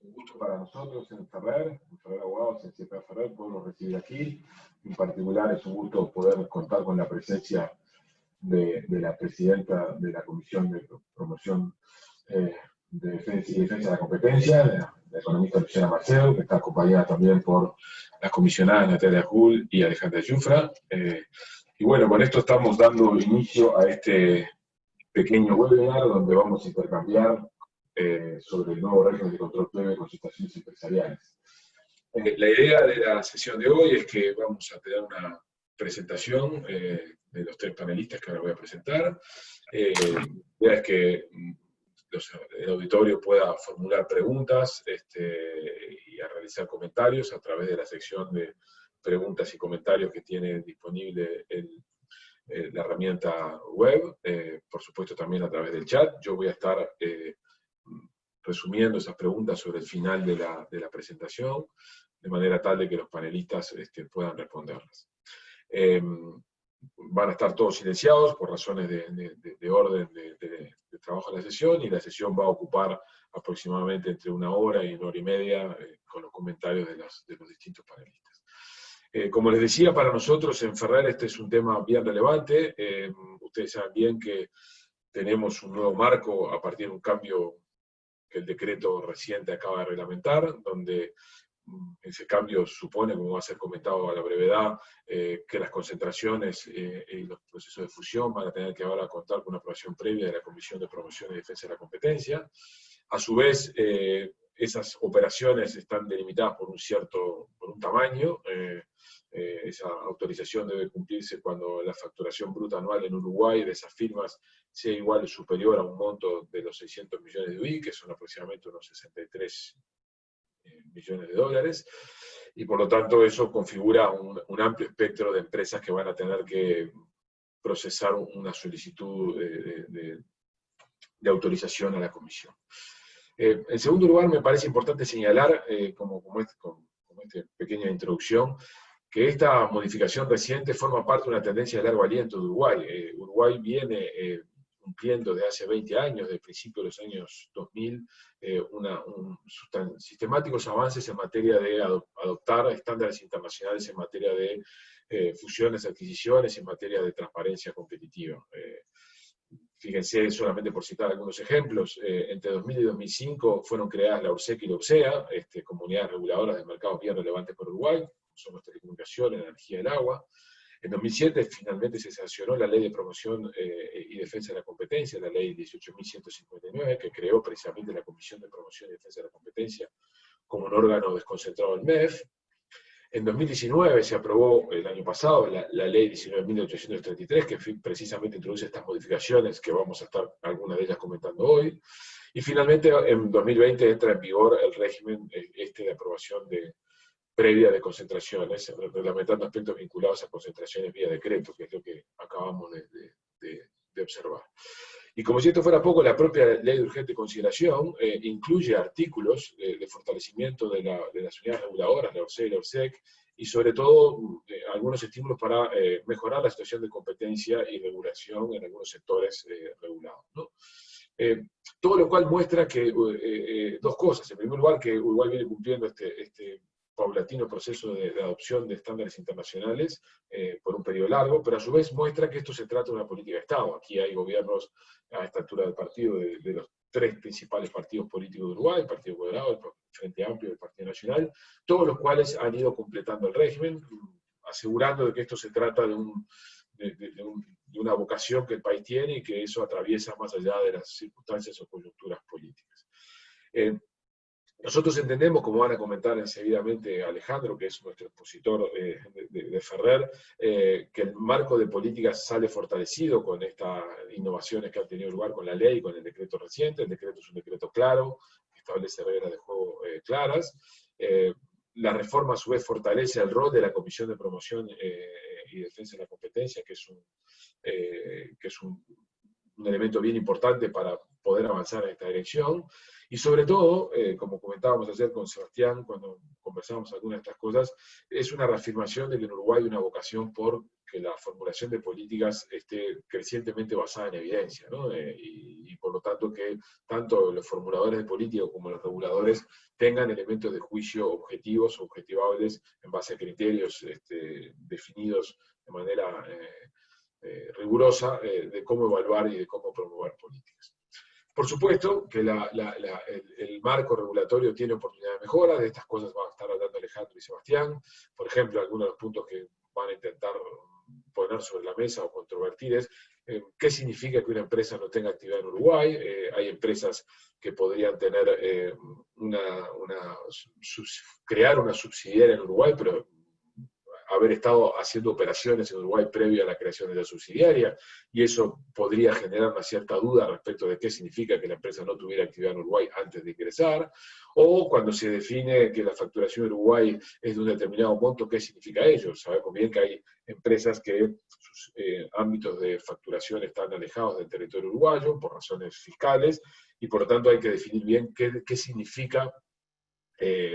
Un gusto para nosotros en Ferrer Abogados, en CPA Ferrer, poderlos recibir aquí. En particular es un gusto poder contar con la presencia de la presidenta de la Comisión de Promoción de Defensa de la Competencia, la economista Luciana Macedo, que está acompañada también por las comisionadas Natalia Hull y Alejandra Yufra. Y bueno, con esto estamos dando inicio a este pequeño webinar donde vamos a intercambiar sobre el nuevo régimen de control previo de concentraciones empresariales. La idea de la sesión de hoy es que vamos a tener una presentación de los tres panelistas que ahora voy a presentar. La idea es que el auditorio pueda formular preguntas y a realizar comentarios a través de la sección de preguntas y comentarios que tiene disponible la herramienta web, por supuesto también a través del chat. Yo voy a estar resumiendo esas preguntas sobre el final de la presentación, de manera tal de que los panelistas puedan responderlas. Van a estar todos silenciados por razones de orden de trabajo de la sesión, y la sesión va a ocupar aproximadamente entre 1 hora y 1 hora y media con los comentarios de los distintos panelistas. Como les decía, para nosotros en Ferrer este es un tema bien relevante. Ustedes saben bien que tenemos un nuevo marco a partir de un cambio que el decreto reciente acaba de reglamentar, donde ese cambio supone, como va a ser comentado a la brevedad, que las concentraciones y los procesos de fusión van a tener que ahora contar con una aprobación previa de la Comisión de Promoción y Defensa de la Competencia. A su vez, esas operaciones están delimitadas por un tamaño. Esa autorización debe cumplirse cuando la facturación bruta anual en Uruguay de esas firmas sea igual o superior a un monto de los 600 millones de UI, que son aproximadamente unos 63 millones de dólares, y por lo tanto eso configura un amplio espectro de empresas que van a tener que procesar una solicitud de autorización a la Comisión. En segundo lugar, me parece importante señalar, como esta pequeña introducción, que esta modificación reciente forma parte de una tendencia de largo aliento de Uruguay. Uruguay viene cumpliendo desde hace 20 años, desde el principio de los años 2000, sistemáticos avances en materia de adoptar estándares internacionales en materia de fusiones, adquisiciones, en materia de transparencia competitiva. Fíjense, solamente por citar algunos ejemplos, entre 2000 y 2005 fueron creadas la ORSEC y la ORSEA, comunidades reguladoras de mercados bien relevantes para Uruguay, son las telecomunicaciones, la energía y el agua. En 2007 finalmente se sancionó la Ley de Promoción y Defensa de la Competencia, la Ley 18.159, que creó precisamente la Comisión de Promoción y Defensa de la Competencia como un órgano desconcentrado del MEF. En 2019 se aprobó, el año pasado, la Ley 19.833, que precisamente introduce estas modificaciones que vamos a estar algunas de ellas comentando hoy. Y finalmente en 2020 entra en vigor el régimen de aprobación previa de concentraciones, reglamentando aspectos vinculados a concentraciones vía decreto, que es lo que acabamos de observar. Y como si esto fuera poco, la propia Ley de Urgente Consideración incluye artículos de fortalecimiento de las unidades reguladoras, la ORSE y la ORSEC, y sobre todo algunos estímulos para mejorar la situación de competencia y regulación en algunos sectores regulados, ¿no? Todo lo cual muestra que dos cosas. En primer lugar, que Uruguay viene cumpliendo este paulatino proceso de adopción de estándares internacionales por un periodo largo, pero a su vez muestra que esto se trata de una política de Estado. Aquí hay gobiernos a esta altura del partido de los tres principales partidos políticos de Uruguay, el Partido Colorado, el Frente Amplio y el Partido Nacional, todos los cuales han ido completando el régimen, asegurando de que esto se trata de una vocación que el país tiene y que eso atraviesa más allá de las circunstancias o coyunturas políticas. Nosotros entendemos, como van a comentar enseguidamente Alejandro, que es nuestro expositor de Ferrer, que el marco de políticas sale fortalecido con estas innovaciones que han tenido lugar con la ley y con el decreto reciente. El decreto es un decreto claro, que establece reglas de juego claras. La reforma a su vez fortalece el rol de la Comisión de Promoción y Defensa de la Competencia, que es un elemento bien importante para poder avanzar en esta dirección. Y sobre todo, como comentábamos ayer con Sebastián, cuando conversábamos algunas de estas cosas, es una reafirmación de que en Uruguay hay una vocación por que la formulación de políticas esté crecientemente basada en evidencia, ¿no? Y por lo tanto que tanto los formuladores de políticas como los reguladores tengan elementos de juicio objetivos, objetivables, en base a criterios definidos de manera rigurosa de cómo evaluar y de cómo promover políticas. Por supuesto que el marco regulatorio tiene oportunidad de mejora, de estas cosas van a estar hablando Alejandro y Sebastián. Por ejemplo, algunos de los puntos que van a intentar poner sobre la mesa o controvertir es qué significa que una empresa no tenga actividad en Uruguay. Hay empresas que podrían tener crear una subsidiaria en Uruguay, pero haber estado haciendo operaciones en Uruguay previo a la creación de la subsidiaria, y eso podría generar una cierta duda respecto de qué significa que la empresa no tuviera actividad en Uruguay antes de ingresar, o cuando se define que la facturación en Uruguay es de un determinado monto, ¿qué significa ello? Sabemos bien que hay empresas que sus ámbitos de facturación están alejados del territorio uruguayo por razones fiscales, y por lo tanto hay que definir bien qué significa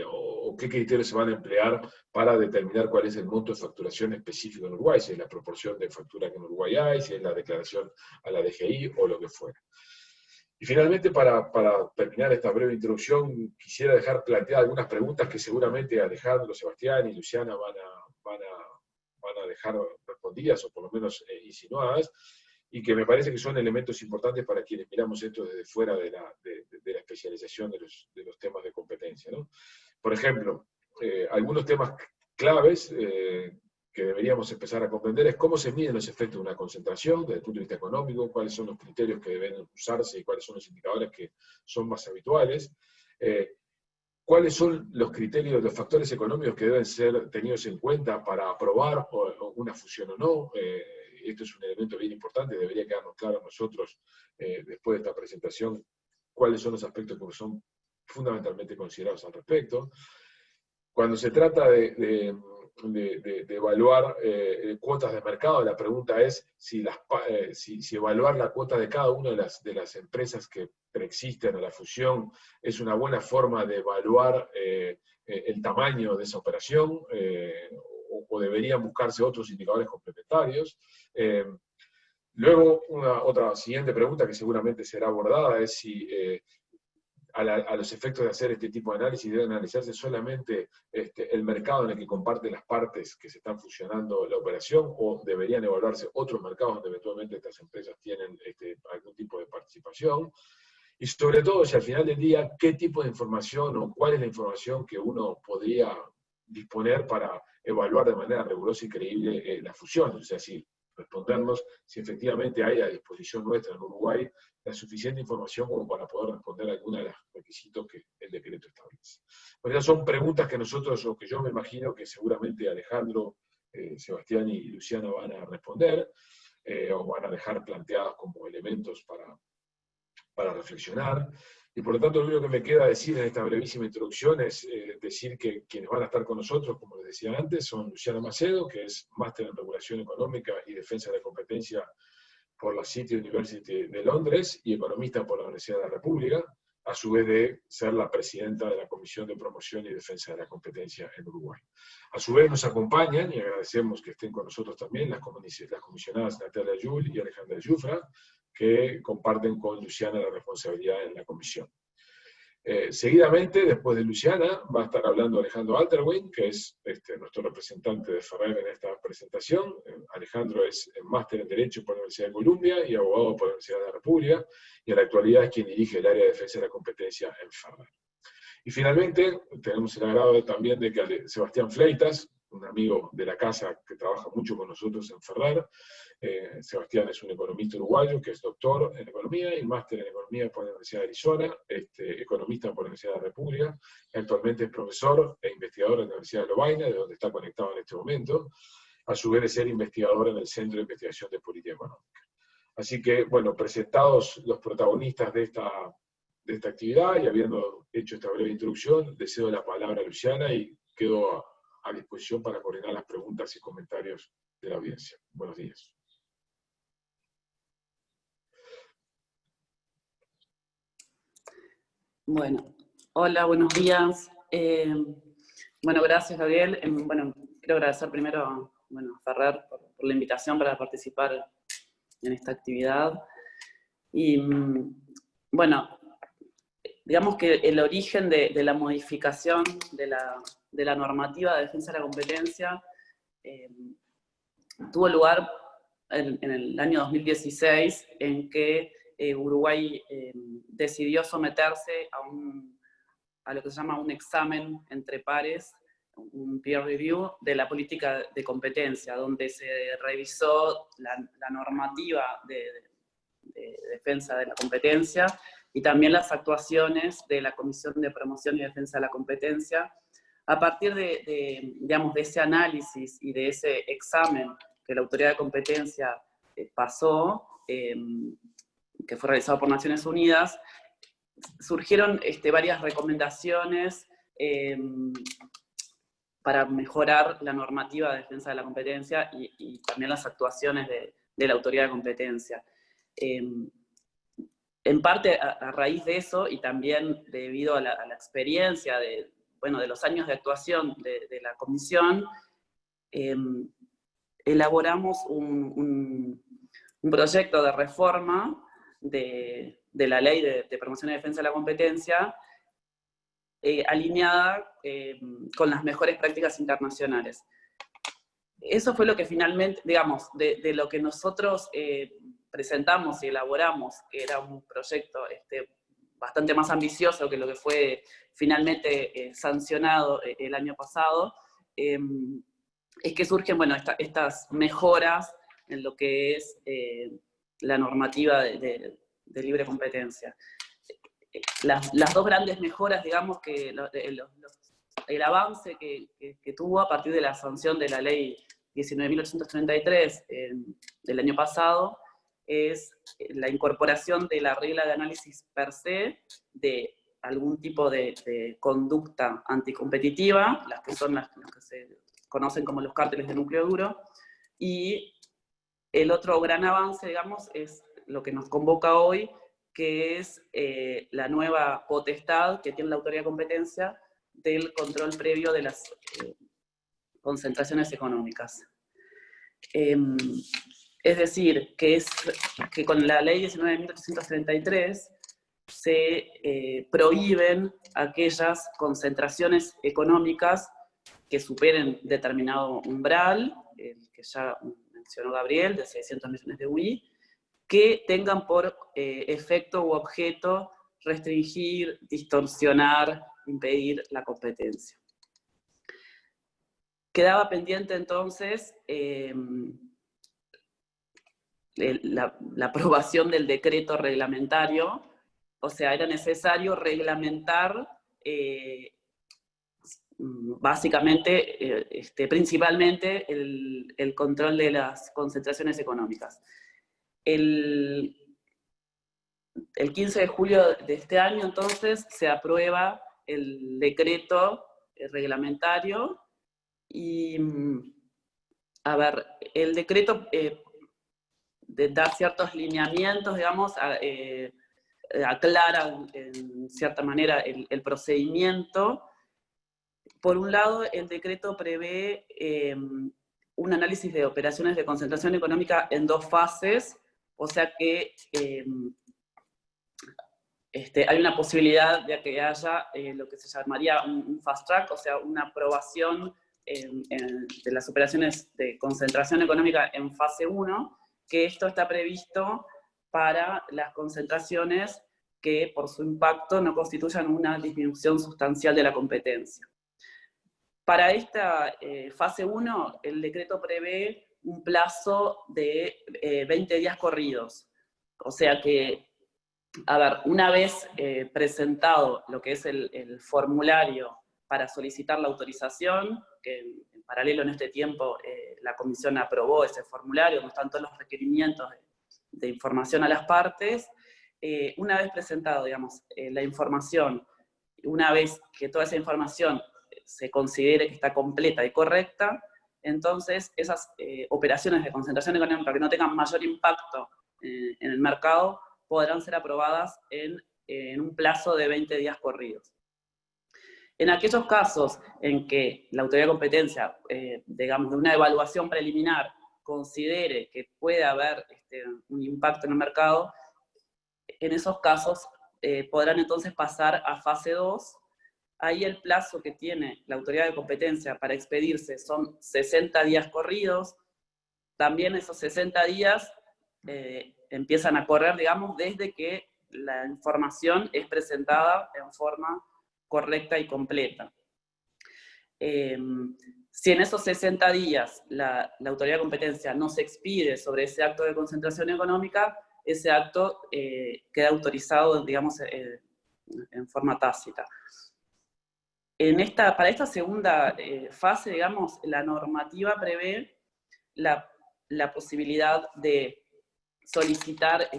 o qué criterios se van a emplear para determinar cuál es el monto de facturación específico en Uruguay, si es la proporción de factura que en Uruguay hay, si es la declaración a la DGI o lo que fuera. Y finalmente, para terminar esta breve introducción, quisiera dejar planteadas algunas preguntas que seguramente Alejandro, Sebastián y Luciana van a dejar respondidas, o por lo menos insinuadas, y que me parece que son elementos importantes para quienes miramos esto desde fuera de la especialización de los temas de competencia, ¿no? Por ejemplo, algunos temas claves que deberíamos empezar a comprender es cómo se miden los efectos de una concentración desde el punto de vista económico, cuáles son los criterios que deben usarse y cuáles son los indicadores que son más habituales, cuáles son los criterios, los factores económicos que deben ser tenidos en cuenta para aprobar una fusión o no. Esto es un elemento bien importante, debería quedarnos claro a nosotros, después de esta presentación, cuáles son los aspectos que son fundamentalmente considerados al respecto. Cuando se trata de evaluar cuotas de mercado, la pregunta es si evaluar la cuota de cada una de las empresas que preexisten a la fusión es una buena forma de evaluar el tamaño de esa operación, o deberían buscarse otros indicadores complementarios. Luego, otra siguiente pregunta que seguramente será abordada es si a los efectos de hacer este tipo de análisis debe analizarse solamente el mercado en el que comparten las partes que se están fusionando la operación, o deberían evaluarse otros mercados donde eventualmente estas empresas tienen algún tipo de participación. Y sobre todo, si al final del día, qué tipo de información o cuál es la información que uno podría disponer para evaluar de manera rigurosa y creíble la fusión. O sea, si respondernos si efectivamente hay a disposición nuestra en Uruguay la suficiente información como para poder responder a algunos de los requisitos que el decreto establece. Bueno, esas son preguntas que nosotros, o que yo me imagino que seguramente Alejandro, Sebastián y Luciana van a responder, o van a dejar planteadas como elementos para reflexionar. Y por lo tanto, lo único que me queda decir en esta brevísima introducción es decir que quienes van a estar con nosotros, como les decía antes, son Luciana Macedo, que es máster en Regulación Económica y Defensa de la Competencia por la City University de Londres y economista por la Universidad de la República, a su vez de ser la presidenta de la Comisión de Promoción y Defensa de la Competencia en Uruguay. A su vez nos acompañan, y agradecemos que estén con nosotros también, las comisionadas Natalia Yul y Alejandra Yufra, que comparten con Luciana la responsabilidad en la comisión. Seguidamente, después de Luciana, va a estar hablando Alejandro Alterwin, que es nuestro representante de Ferrer en esta presentación. Alejandro es máster en Derecho por la Universidad de Columbia y abogado por la Universidad de la República, y en la actualidad es quien dirige el área de defensa de la competencia en Ferrer. Y finalmente, tenemos el agrado también de que Sebastián Fleitas, un amigo de la casa que trabaja mucho con nosotros en Ferrer. Sebastián es un economista uruguayo que es doctor en economía y máster en economía por la Universidad de Arizona, economista por la Universidad de la República, y actualmente es profesor e investigador en la Universidad de Lovaina, de donde está conectado en este momento, a su vez de ser investigador en el Centro de Investigación de Política Económica. Así que, bueno, presentados los protagonistas de esta actividad y habiendo hecho esta breve introducción, le cedo la palabra a Luciana y quedo a disposición para coordinar las preguntas y comentarios de la audiencia. Buenos días. Bueno, hola, buenos días. Bueno, gracias, Gabriel. Bueno, quiero agradecer primero a Ferrer por por la invitación para participar en esta actividad. Y bueno, digamos que el origen de la modificación de la normativa de defensa de la competencia tuvo lugar en el año 2016, en que Uruguay decidió someterse a lo que se llama un examen entre pares, un peer review de la política de competencia, donde se revisó la normativa de defensa de la competencia y también las actuaciones de la Comisión de Promoción y Defensa de la Competencia. A partir digamos, de ese análisis y de ese examen que la Autoridad de Competencia pasó, que fue realizado por Naciones Unidas, surgieron varias recomendaciones para mejorar la normativa de defensa de la competencia y también las actuaciones de la Autoridad de Competencia. En parte a raíz de eso, y también debido a la experiencia de los años de actuación de la Comisión, elaboramos un proyecto de reforma de la Ley de Promoción y Defensa de la Competencia, alineada con las mejores prácticas internacionales. Eso fue lo que finalmente, digamos, de lo que nosotros presentamos y elaboramos, que era un proyecto bastante más ambicioso que lo que fue finalmente sancionado el año pasado, es que surgen estas mejoras en lo que es la normativa de libre competencia. Las dos grandes mejoras, digamos, que el avance que tuvo a partir de la sanción de la ley 19.833 del año pasado, es la incorporación de la regla de análisis per se de algún tipo de conducta anticompetitiva, las que son las que se conocen como los cárteles de núcleo duro, y el otro gran avance, digamos, es lo que nos convoca hoy, que es la nueva potestad que tiene la Autoridad de Competencia del control previo de las concentraciones económicas. Es decir, que con la ley 19.833 se prohíben aquellas concentraciones económicas que superen determinado umbral, el que ya mencionó Gabriel, de 600 millones de UI, que tengan por efecto u objeto restringir, distorsionar, impedir la competencia. Quedaba pendiente entonces la aprobación del decreto reglamentario, o sea, era necesario reglamentar básicamente, principalmente el control de las concentraciones económicas. El 15 de julio de este año, entonces, se aprueba el decreto reglamentario y, a ver, el decreto da ciertos lineamientos, digamos, aclara en cierta manera el procedimiento. Por un lado, el decreto prevé un análisis de operaciones de concentración económica en 2 fases, o sea que hay una posibilidad de que haya lo que se llamaría un fast track, o sea, una aprobación de las operaciones de concentración económica en fase 1, que esto está previsto para las concentraciones que por su impacto no constituyan una disminución sustancial de la competencia. Para esta fase 1, el decreto prevé un plazo de 20 días corridos. O sea que, a ver, una vez presentado lo que es el formulario para solicitar la autorización, que en paralelo en este tiempo la Comisión aprobó ese formulario, donde están todos los requerimientos de información a las partes, una vez presentado, digamos, la información, una vez que toda esa información se considere que está completa y correcta, entonces esas operaciones de concentración económica que no tengan mayor impacto en el mercado podrán ser aprobadas en un plazo de 20 días corridos. En aquellos casos en que la Autoridad de Competencia, digamos, de una evaluación preliminar, considere que puede haber un impacto en el mercado, en esos casos podrán entonces pasar a fase 2. Ahí el plazo que tiene la autoridad de competencia para expedirse son 60 días corridos. También esos 60 días empiezan a correr, digamos, desde que la información es presentada en forma correcta y completa. Si en esos 60 días la autoridad de competencia no se expide sobre ese acto de concentración económica, ese acto queda autorizado, digamos, en forma tácita. Para esta segunda fase, digamos, la normativa prevé la posibilidad de solicitar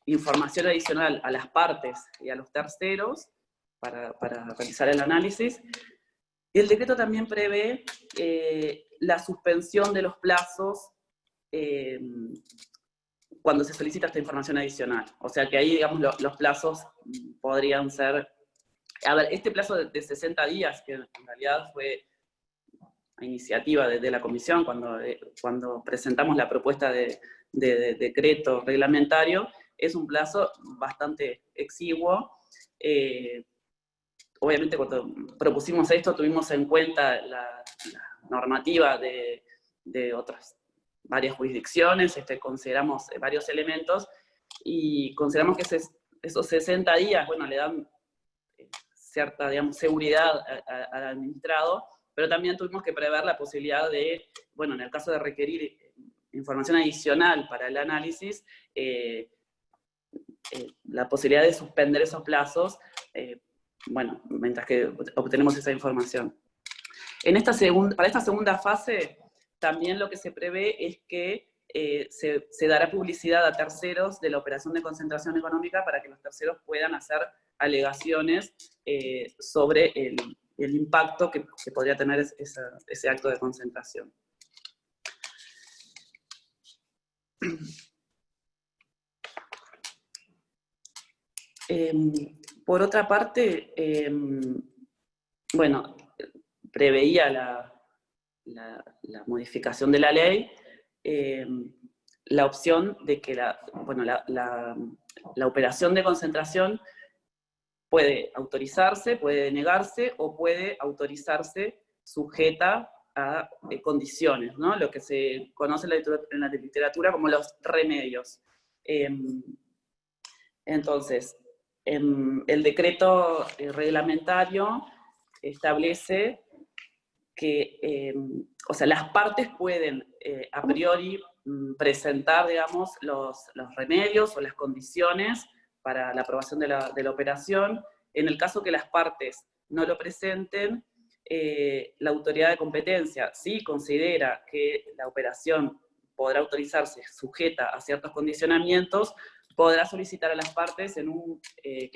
información adicional a las partes y a los terceros para realizar el análisis. Y el decreto también prevé la suspensión de los plazos cuando se solicita esta información adicional. O sea que ahí, digamos, los plazos podrían ser... A ver, este plazo de 60 días, que en realidad fue a iniciativa de la comisión cuando presentamos la propuesta de decreto reglamentario, es un plazo bastante exiguo. Obviamente cuando propusimos esto tuvimos en cuenta la normativa de otras varias jurisdicciones, consideramos varios elementos y consideramos que esos 60 días, bueno, le dan cierta, digamos, seguridad al administrado, pero también tuvimos que prever la posibilidad de, bueno, en el caso de requerir información adicional para el análisis, la posibilidad de suspender esos plazos, bueno, mientras que obtenemos esa información. Para esta segunda fase, también lo que se prevé es que se dará publicidad a terceros de la operación de concentración económica para que los terceros puedan hacer alegaciones sobre el impacto que podría tener ese acto de concentración. Por otra parte, bueno, preveía la modificación de la ley, la opción de que la operación de concentración puede autorizarse, puede denegarse o puede autorizarse sujeta a condiciones, ¿no? Lo que se conoce en la literatura como los remedios. Entonces, el decreto reglamentario establece que, o sea, las partes pueden a priori presentar, digamos, los remedios o las condiciones para la aprobación de la operación. En el caso que las partes no lo presenten, la autoridad de competencia, si considera que la operación podrá autorizarse sujeta a ciertos condicionamientos, podrá solicitar a las partes que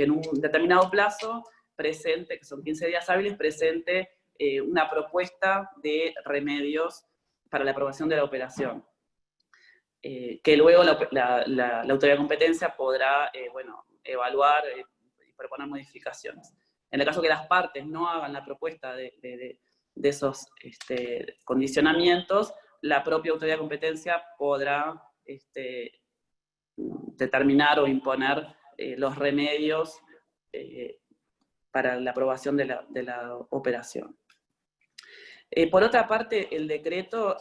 en un determinado plazo presente, que son 15 días hábiles, presente una propuesta de remedios para la aprobación de la operación. Que luego la autoridad de competencia podrá bueno, evaluar y proponer modificaciones. En el caso que las partes no hagan la propuesta de esos condicionamientos, la propia autoridad de competencia podrá determinar o imponer los remedios para la aprobación de la operación. Por otra parte, el decreto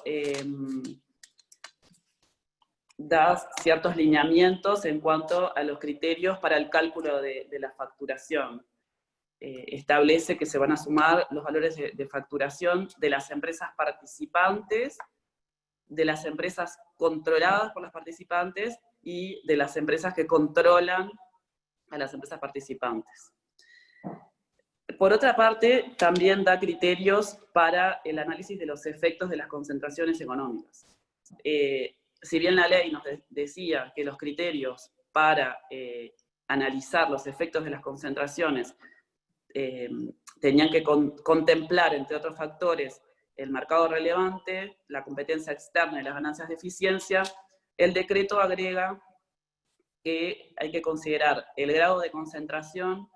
da ciertos lineamientos en cuanto a los criterios para el cálculo de la facturación. Establece que se van a sumar los valores de facturación de las empresas participantes, de las empresas controladas por las participantes y de las empresas que controlan a las empresas participantes. Por otra parte, también da criterios para el análisis de los efectos de las concentraciones económicas. Si bien la ley nos decía que los criterios para analizar los efectos de las concentraciones tenían que contemplar, entre otros factores, el mercado relevante, la competencia externa y las ganancias de eficiencia, el decreto agrega que hay que considerar el grado de concentración,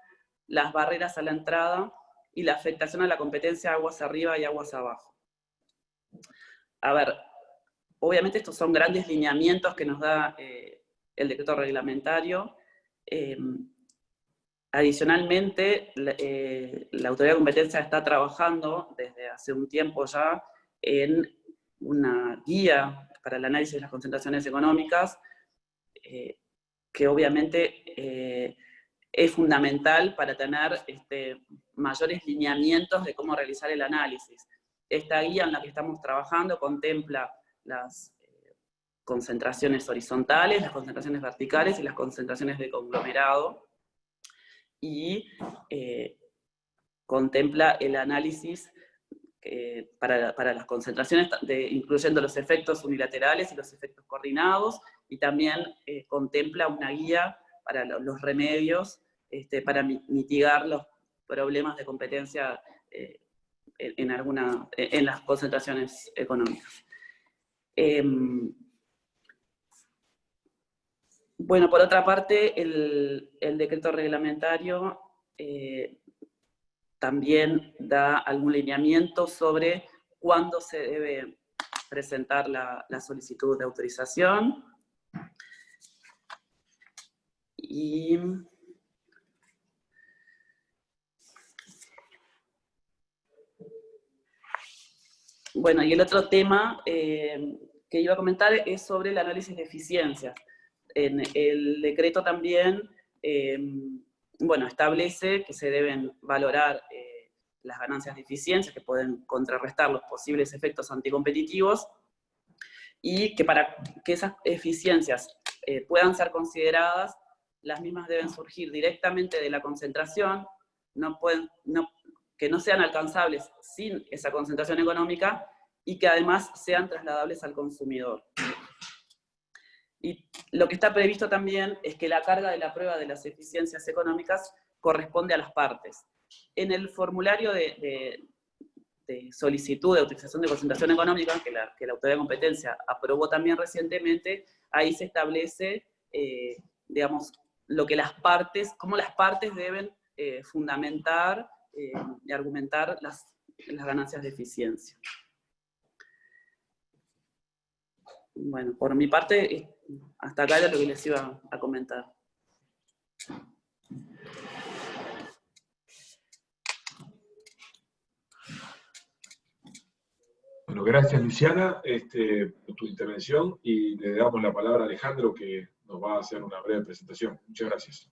las barreras a la entrada y la afectación a la competencia aguas arriba y aguas abajo. A ver, obviamente estos son grandes lineamientos que nos da el decreto reglamentario. Adicionalmente, la Autoridad de Competencia está trabajando desde hace un tiempo ya en una guía para el análisis de las concentraciones económicas, que obviamente es fundamental para tener mayores lineamientos de cómo realizar el análisis. Esta guía en la que estamos trabajando contempla las concentraciones horizontales, las concentraciones verticales y las concentraciones de conglomerado, y contempla el análisis para las concentraciones, incluyendo los efectos unilaterales y los efectos coordinados, y también contempla una guía para los remedios para mitigar los problemas de competencia en las concentraciones económicas. Bueno, por otra parte, el decreto reglamentario también da algún lineamiento sobre cuándo se debe presentar la solicitud de autorización. Y bueno, y el otro tema que iba a comentar es sobre el análisis de eficiencia. En el decreto también, bueno, establece que se deben valorar las ganancias de eficiencia que pueden contrarrestar los posibles efectos anticompetitivos, y que para que esas eficiencias puedan ser consideradas, las mismas deben surgir directamente de la concentración, que no sean alcanzables sin esa concentración económica, y que además sean trasladables al consumidor. Y lo que está previsto también es que la carga de la prueba de las eficiencias económicas corresponde a las partes. En el formulario de solicitud de autorización de concentración económica, que la Autoridad de Competencia aprobó también recientemente, ahí se establece, digamos, cómo las partes deben fundamentar y argumentar las ganancias de eficiencia. Bueno, por mi parte, hasta acá era lo que les iba a comentar. Bueno, gracias Luciana por tu intervención, y le damos la palabra a Alejandro, que nos va a hacer una breve presentación. Muchas gracias.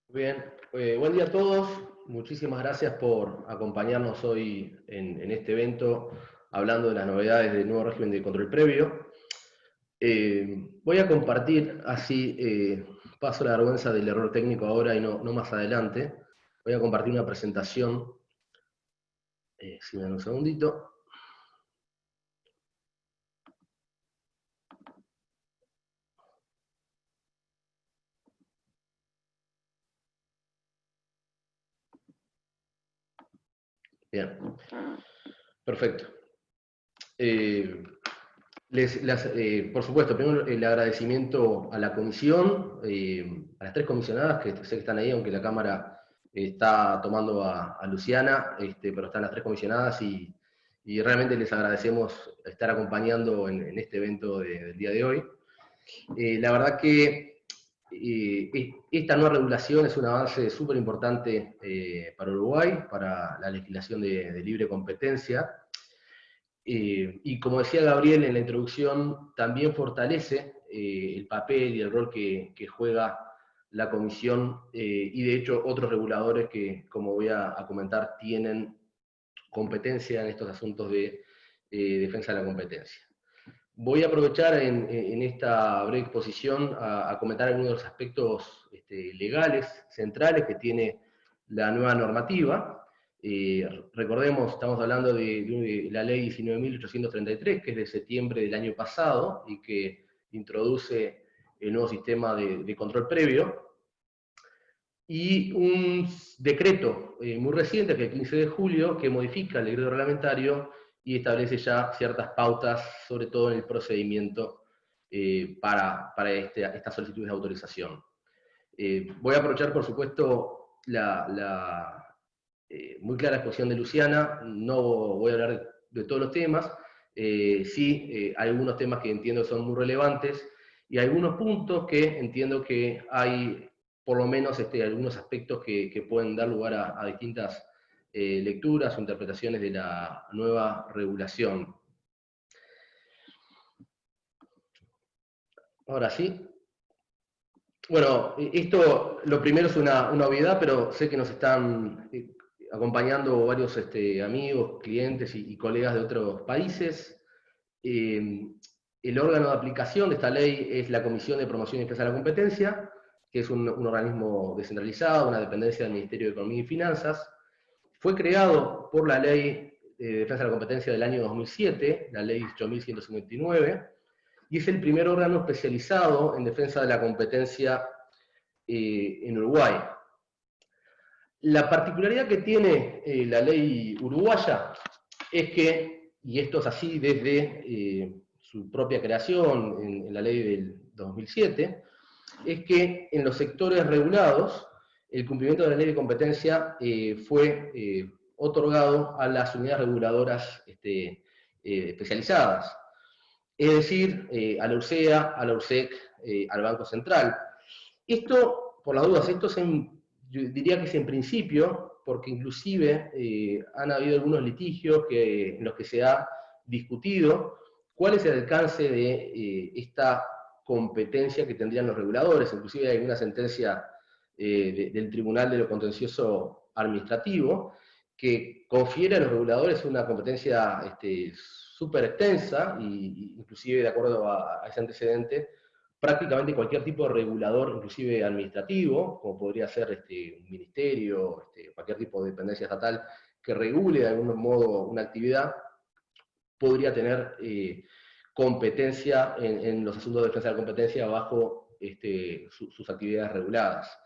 Bien, buen día a todos. Muchísimas gracias por acompañarnos hoy en este evento, hablando de las novedades del nuevo régimen de control previo. Voy a compartir, así paso la vergüenza del error técnico ahora y no más adelante. Voy a compartir una presentación, si me dan un segundito. Bien, perfecto. Por supuesto, primero el agradecimiento a la comisión, a las tres comisionadas, que sé que están ahí, aunque la cámara está tomando a Luciana, pero están las tres comisionadas, y realmente les agradecemos estar acompañando en este evento del día de hoy. La verdad que esta nueva regulación es un avance súper importante para Uruguay, para la legislación de libre competencia. Y como decía Gabriel en la introducción, también fortalece el papel y el rol que juega la Comisión, y de hecho otros reguladores que, como voy a comentar, tienen competencia en estos asuntos de defensa de la competencia. Voy a aprovechar en esta breve exposición a comentar algunos de los aspectos legales centrales que tiene la nueva normativa. Recordemos, estamos hablando de la ley 19.833, que es de septiembre del año pasado, y que introduce el nuevo sistema de control previo, y un decreto muy reciente, que es el 15 de julio, que modifica el decreto reglamentario y establece ya ciertas pautas, sobre todo en el procedimiento para estas solicitudes de autorización. Voy a aprovechar, por supuesto, muy clara exposición de Luciana, no voy a hablar de todos los temas, sí hay algunos temas que entiendo que son muy relevantes, y algunos puntos que entiendo que hay, por lo menos, algunos aspectos que pueden dar lugar a distintas lecturas o interpretaciones de la nueva regulación. Ahora sí. Bueno, esto lo primero es una obviedad, pero sé que nos están acompañando varios amigos, clientes y colegas de otros países. El órgano de aplicación de esta ley es la Comisión de Promoción y Defensa de la Competencia, que es un organismo descentralizado, una dependencia del Ministerio de Economía y Finanzas. Fue creado por la Ley de Defensa de la Competencia del año 2007, la Ley 8159, y es el primer órgano especializado en defensa de la competencia en Uruguay. La particularidad que tiene la ley uruguaya es que, y esto es así desde su propia creación en la ley del 2007, es que en los sectores regulados el cumplimiento de la ley de competencia fue otorgado a las unidades reguladoras especializadas. Es decir, a la URSEA, a la URSEC, al Banco Central. Esto, por las dudas, yo diría que es en principio, porque inclusive han habido algunos litigios en los que se ha discutido cuál es el alcance de esta competencia que tendrían los reguladores. Inclusive hay una sentencia del Tribunal de lo Contencioso Administrativo que confiere a los reguladores una competencia súper extensa, y inclusive de acuerdo a ese antecedente, prácticamente cualquier tipo de regulador, inclusive administrativo, como podría ser un ministerio, cualquier tipo de dependencia estatal que regule de algún modo una actividad, podría tener competencia en los asuntos de defensa de la competencia bajo sus actividades reguladas.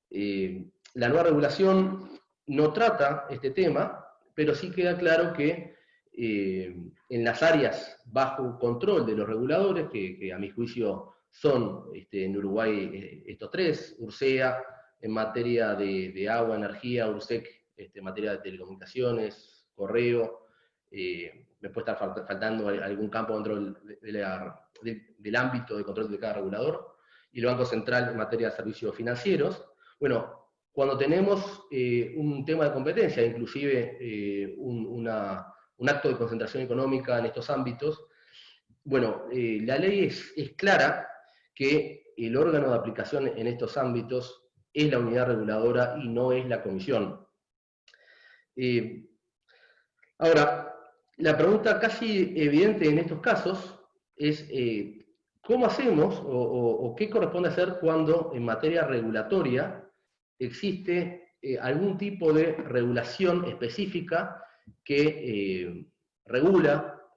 La nueva regulación no trata este tema, pero sí queda claro que en las áreas bajo control de los reguladores, que a mi juicio son en Uruguay estos tres: URSEA en materia de agua, energía, URSEC en materia de telecomunicaciones, correo, me puede estar faltando algún campo dentro del ámbito de control de cada regulador, y el Banco Central en materia de servicios financieros. Bueno, cuando tenemos un tema de competencia, inclusive un acto de concentración económica en estos ámbitos, bueno, la ley es clara que el órgano de aplicación en estos ámbitos es la unidad reguladora y no es la comisión. Ahora, la pregunta casi evidente en estos casos es ¿cómo hacemos o qué corresponde hacer cuando en materia regulatoria existe algún tipo de regulación específica que regula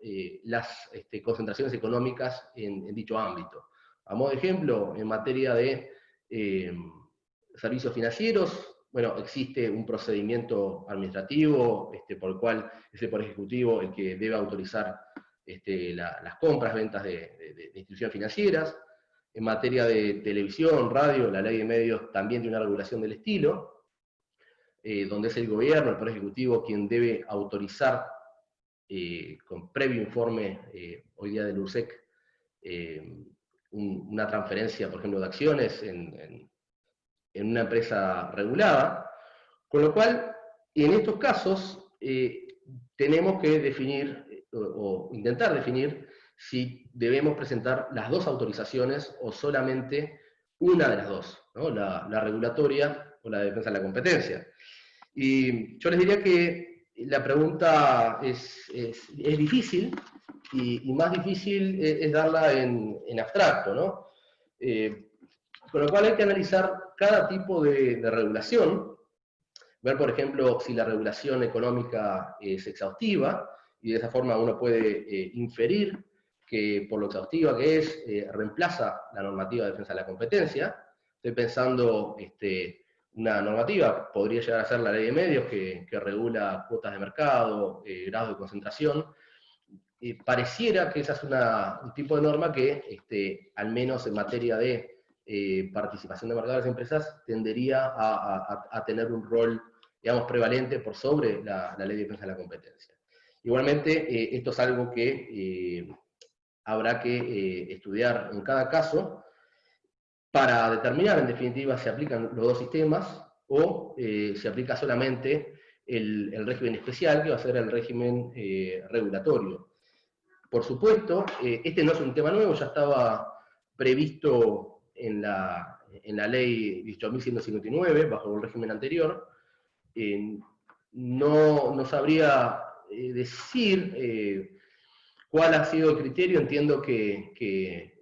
las concentraciones económicas en dicho ámbito? A modo de ejemplo, en materia de servicios financieros, bueno, existe un procedimiento administrativo por el cual es el Poder Ejecutivo el que debe autorizar las compras, ventas de instituciones financieras. En materia de televisión, radio, la ley de medios también tiene una regulación del estilo, donde es el gobierno, el Poder Ejecutivo, quien debe autorizar con previo informe, hoy día del URSEC, una transferencia, por ejemplo, de acciones en una empresa regulada, con lo cual, en estos casos, tenemos que definir, o intentar definir, si debemos presentar las dos autorizaciones o solamente una de las dos, ¿no? La regulatoria o la de defensa de la competencia. Y yo les diría que la pregunta es difícil, y más difícil es darla en abstracto, ¿no? Con lo cual hay que analizar cada tipo de regulación, ver, por ejemplo, si la regulación económica es exhaustiva, y de esa forma uno puede inferir que por lo exhaustiva que es, reemplaza la normativa de defensa de la competencia. Estoy pensando, una normativa podría llegar a ser la ley de medios, que regula cuotas de mercado, grados de concentración. Pareciera que esa es un tipo de norma que, al menos en materia de participación de mercado de las empresas, tendería a tener un rol digamos, prevalente por sobre la ley de defensa de la competencia. Igualmente, esto es algo que habrá que estudiar en cada caso para determinar, en definitiva, si aplican los dos sistemas o se aplica solamente el régimen especial, que va a ser el régimen regulatorio. Por supuesto, este no es un tema nuevo, ya estaba previsto en la ley 18.159, bajo el régimen anterior. No sabría decir cuál ha sido el criterio. Entiendo que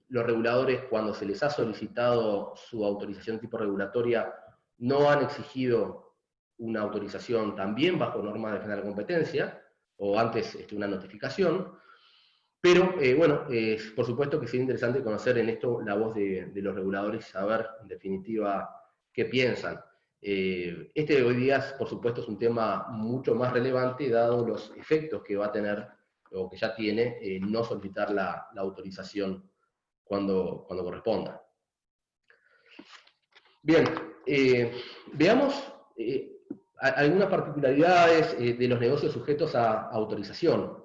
los reguladores, cuando se les ha solicitado su autorización tipo regulatoria, no han exigido una autorización también bajo norma de defensa de la competencia, o antes una notificación. Pero, bueno, por supuesto que sería interesante conocer en esto la voz de los reguladores y saber, en definitiva, qué piensan. Este hoy día, por supuesto, es un tema mucho más relevante, dado los efectos que va a tener, o que ya tiene, no solicitar la autorización cuando corresponda. Bien, veamos algunas particularidades de los negocios sujetos a autorización.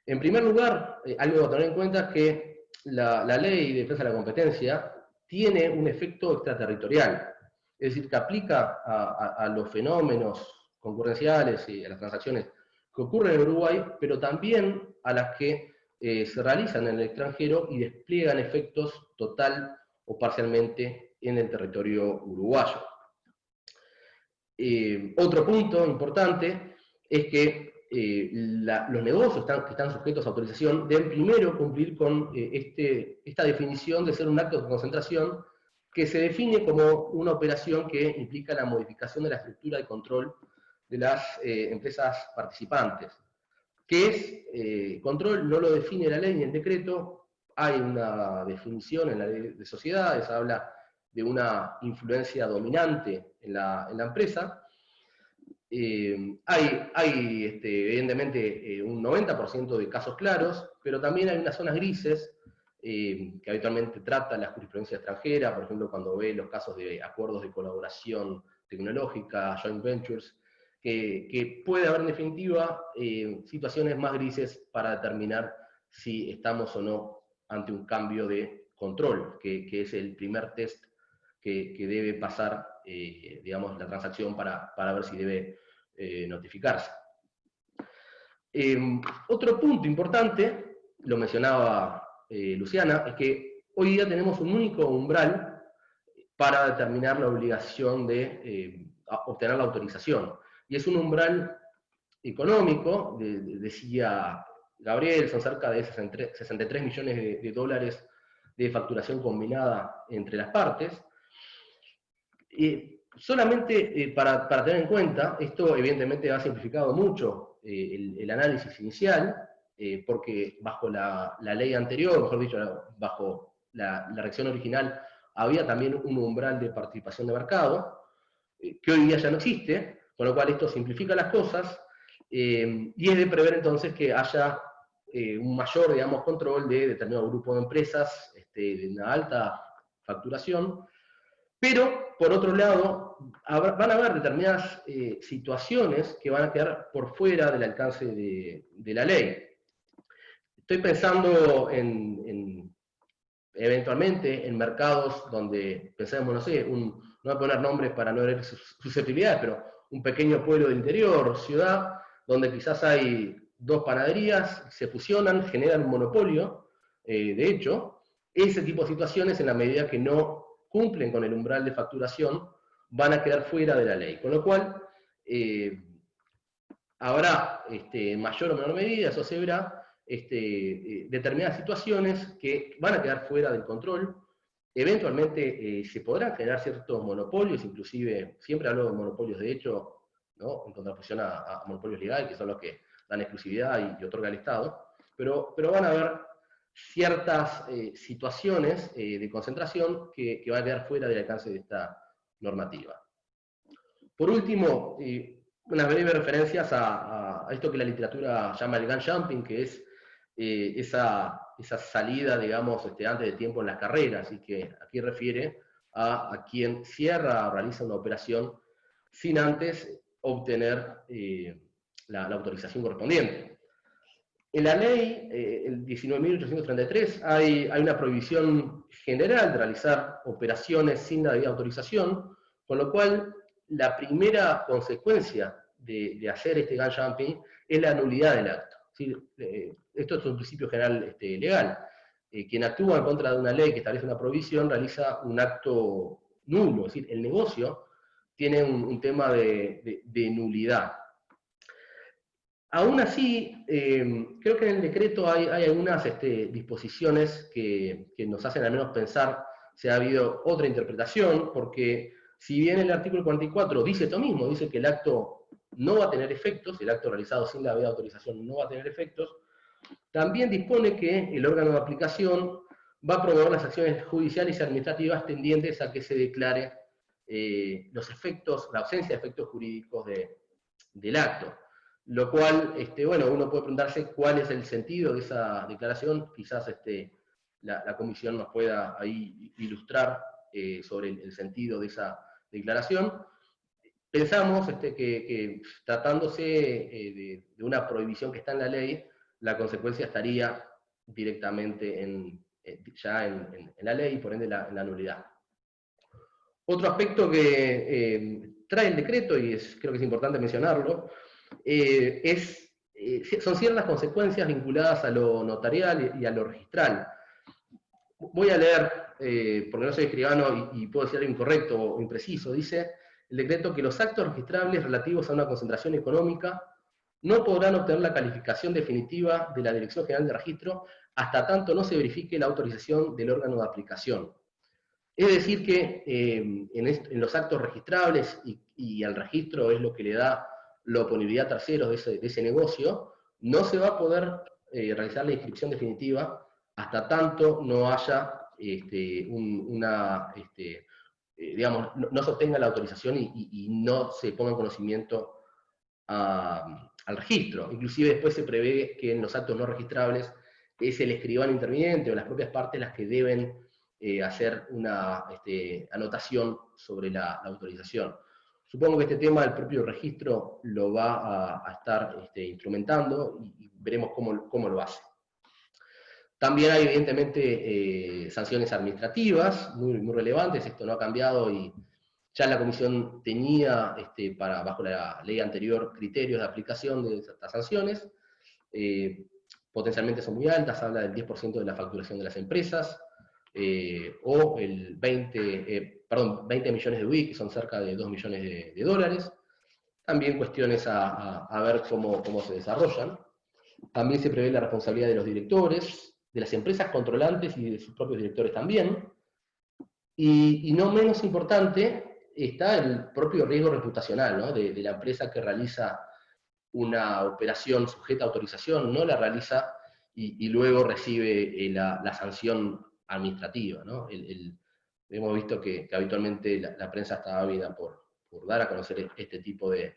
En primer lugar, algo a tener en cuenta es que la ley de defensa de la competencia tiene un efecto extraterritorial, es decir, que aplica a los fenómenos concurrenciales y a las transacciones que ocurren en Uruguay, pero también a las que se realizan en el extranjero y despliegan efectos total o parcialmente en el territorio uruguayo. Otro punto importante es que los negocios que están sujetos a autorización deben primero cumplir con esta definición de ser un acto de concentración que se define como una operación que implica la modificación de la estructura de control de las empresas participantes. ¿Qué es control? No lo define la ley ni el decreto. Hay una definición en la ley de sociedades, habla de una influencia dominante en la empresa. Hay evidentemente un 90% de casos claros, pero también hay unas zonas grises que habitualmente trata la jurisprudencia extranjera, por ejemplo, cuando ve los casos de acuerdos de colaboración tecnológica, joint ventures, que puede haber en definitiva situaciones más grises para determinar si estamos o no ante un cambio de control, que es el primer test que debe pasar, digamos, la transacción para ver si debe notificarse. Otro punto importante, lo mencionaba Luciana, es que hoy día tenemos un único umbral para determinar la obligación de obtener la autorización. Y es un umbral económico, decía Gabriel, son cerca de 63 millones de dólares de facturación combinada entre las partes. Solamente para tener en cuenta, esto evidentemente ha simplificado mucho el análisis inicial, porque bajo la ley anterior, mejor dicho, bajo la redacción original, había también un umbral de participación de mercado, que hoy día ya no existe, con lo cual esto simplifica las cosas, y es de prever entonces que haya un mayor, digamos, control de determinado grupo de empresas de una alta facturación. Pero, por otro lado, van a haber determinadas situaciones que van a quedar por fuera del alcance de la ley. Estoy pensando eventualmente en mercados donde pensemos, no sé, no voy a poner nombres para no herir susceptibilidades, pero un pequeño pueblo del interior, ciudad, donde quizás hay dos panaderías, se fusionan, generan un monopolio. De hecho, ese tipo de situaciones, en la medida que no cumplen con el umbral de facturación, van a quedar fuera de la ley. Con lo cual, habrá mayor o menor medida, eso se verá, determinadas situaciones que van a quedar fuera del control. Eventualmente se podrán generar ciertos monopolios, inclusive, siempre hablo de monopolios de hecho, ¿no?, en contraposición a monopolios legales, que son los que dan exclusividad y otorga el Estado, pero van a haber ciertas situaciones de concentración que van a quedar fuera del alcance de esta normativa. Por último, unas breves referencias a esto que la literatura llama el gun jumping, que es esa salida, digamos, antes de tiempo en las carreras, y que aquí refiere a quien cierra o realiza una operación sin antes obtener la autorización correspondiente. En la ley, el 19.833, hay una prohibición general de realizar operaciones sin la debida autorización, con lo cual la primera consecuencia de hacer este gun jumping es la nulidad del acto. ¿Sí? Esto es un principio general legal. Quien actúa en contra de una ley que establece una prohibición realiza un acto nulo, es decir, el negocio tiene un tema de nulidad. Aún así, creo que en el decreto hay algunas disposiciones que nos hacen al menos pensar si ha habido otra interpretación, porque si bien el artículo 44 dice esto mismo, dice que el acto no va a tener efectos, el acto realizado sin la debida autorización no va a tener efectos, también dispone que el órgano de aplicación va a promover las acciones judiciales y administrativas tendientes a que se declare los efectos, la ausencia de efectos jurídicos del acto. Lo cual, bueno, uno puede preguntarse cuál es el sentido de esa declaración, quizás la comisión nos pueda ahí ilustrar sobre el sentido de esa declaración. Pensamos que tratándose de una prohibición que está en la ley, la consecuencia estaría directamente ya en la ley y por ende en la nulidad. Otro aspecto que trae el decreto, y creo que es importante mencionarlo, son ciertas consecuencias vinculadas a lo notarial y a lo registral. Voy a leer, porque no soy escribano y puedo decir algo incorrecto o impreciso. Dice el decreto que los actos registrables relativos a una concentración económica no podrán obtener la calificación definitiva de la Dirección General de Registro hasta tanto no se verifique la autorización del órgano de aplicación. Es decir que en los actos registrables y al registro es lo que le da la oponibilidad a terceros de ese negocio, no se va a poder realizar la inscripción definitiva hasta tanto no haya digamos, no se obtenga la autorización y no se ponga en conocimiento al registro. Inclusive después se prevé que en los actos no registrables es el escribano interviniente o las propias partes las que deben hacer una anotación sobre la autorización. Supongo que este tema del propio registro lo va a estar instrumentando y veremos cómo lo hace. También hay evidentemente sanciones administrativas muy relevantes, esto no ha cambiado y ya la comisión tenía bajo la ley anterior criterios de aplicación de estas sanciones, potencialmente son muy altas, habla del 10% de la facturación de las empresas, o el 20 millones de UI, que son cerca de 2 millones de dólares. También cuestiones a ver cómo se desarrollan. También se prevé la responsabilidad de los directores, de las empresas controlantes y de sus propios directores también. Y no menos importante, está el propio riesgo reputacional, ¿no? de la empresa que realiza una operación sujeta a autorización, no la realiza y luego recibe la sanción administrativa, ¿no? Hemos visto que habitualmente la prensa está ávida por dar a conocer este tipo de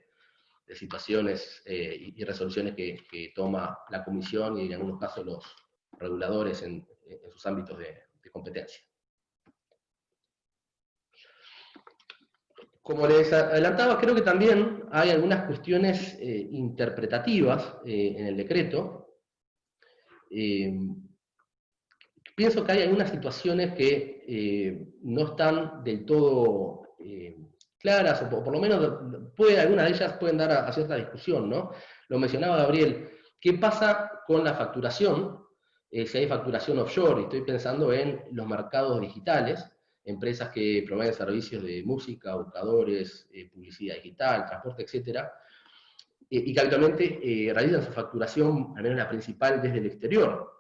situaciones y resoluciones que toma la comisión y en algunos casos los reguladores en sus ámbitos de competencia. Como les adelantaba, creo que también hay algunas cuestiones interpretativas en el decreto. Pienso que hay algunas situaciones que no están del todo claras, o por lo menos algunas de ellas pueden dar a cierta discusión, ¿no? Lo mencionaba Gabriel, ¿qué pasa con la facturación? Si hay facturación offshore, y estoy pensando en los mercados digitales, empresas que proveen servicios de música, buscadores, publicidad digital, transporte, etc., y que habitualmente realizan su facturación, al menos la principal, desde el exterior.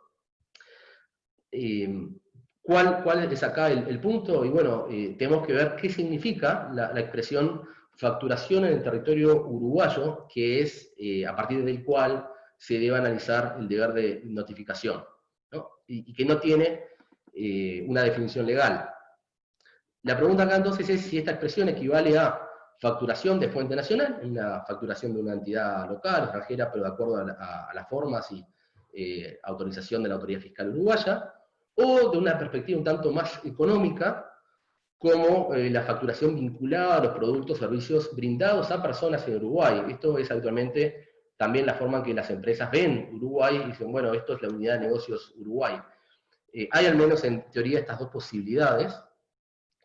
¿Cuál es acá el punto? Y bueno, tenemos que ver qué significa la expresión facturación en el territorio uruguayo, que es a partir del cual se debe analizar el deber de notificación, ¿no? Y que no tiene una definición legal. La pregunta acá entonces es si esta expresión equivale a facturación de fuente nacional, una facturación de una entidad local, extranjera, pero de acuerdo a las formas y autorización de la autoridad fiscal uruguaya, o de una perspectiva un tanto más económica, como la facturación vinculada a los productos o servicios brindados a personas en Uruguay. Esto es habitualmente también la forma en que las empresas ven Uruguay y dicen, bueno, esto es la unidad de negocios Uruguay. Hay al menos en teoría estas dos posibilidades,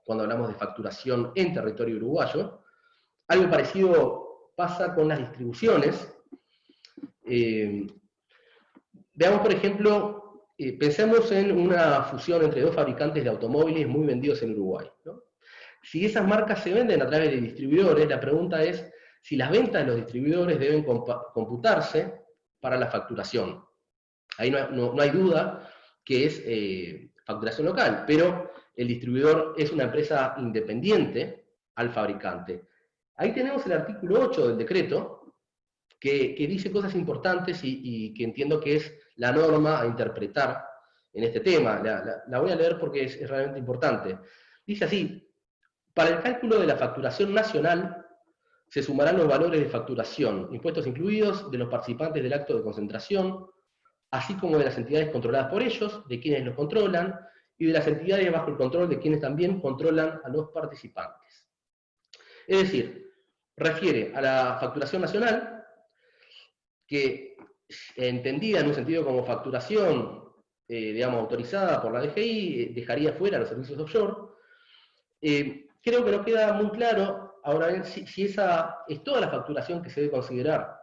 cuando hablamos de facturación en territorio uruguayo. Algo parecido pasa con las distribuciones. Veamos, por ejemplo, pensemos en una fusión entre dos fabricantes de automóviles muy vendidos en Uruguay, ¿no? Si esas marcas se venden a través de distribuidores, la pregunta es si las ventas de los distribuidores deben computarse para la facturación. Ahí no hay duda que es facturación local, pero el distribuidor es una empresa independiente al fabricante. Ahí tenemos el artículo 8 del decreto, que dice cosas importantes y que entiendo que es la norma a interpretar en este tema. La voy a leer porque es realmente importante. Dice así: para el cálculo de la facturación nacional se sumarán los valores de facturación, impuestos incluidos, de los participantes del acto de concentración, así como de las entidades controladas por ellos, de quienes los controlan, y de las entidades bajo el control de quienes también controlan a los participantes. Es decir, refiere a la facturación nacional, que entendida en un sentido como facturación, digamos, autorizada por la DGI, dejaría fuera los servicios offshore. Creo que no queda muy claro ahora bien si esa es toda la facturación que se debe considerar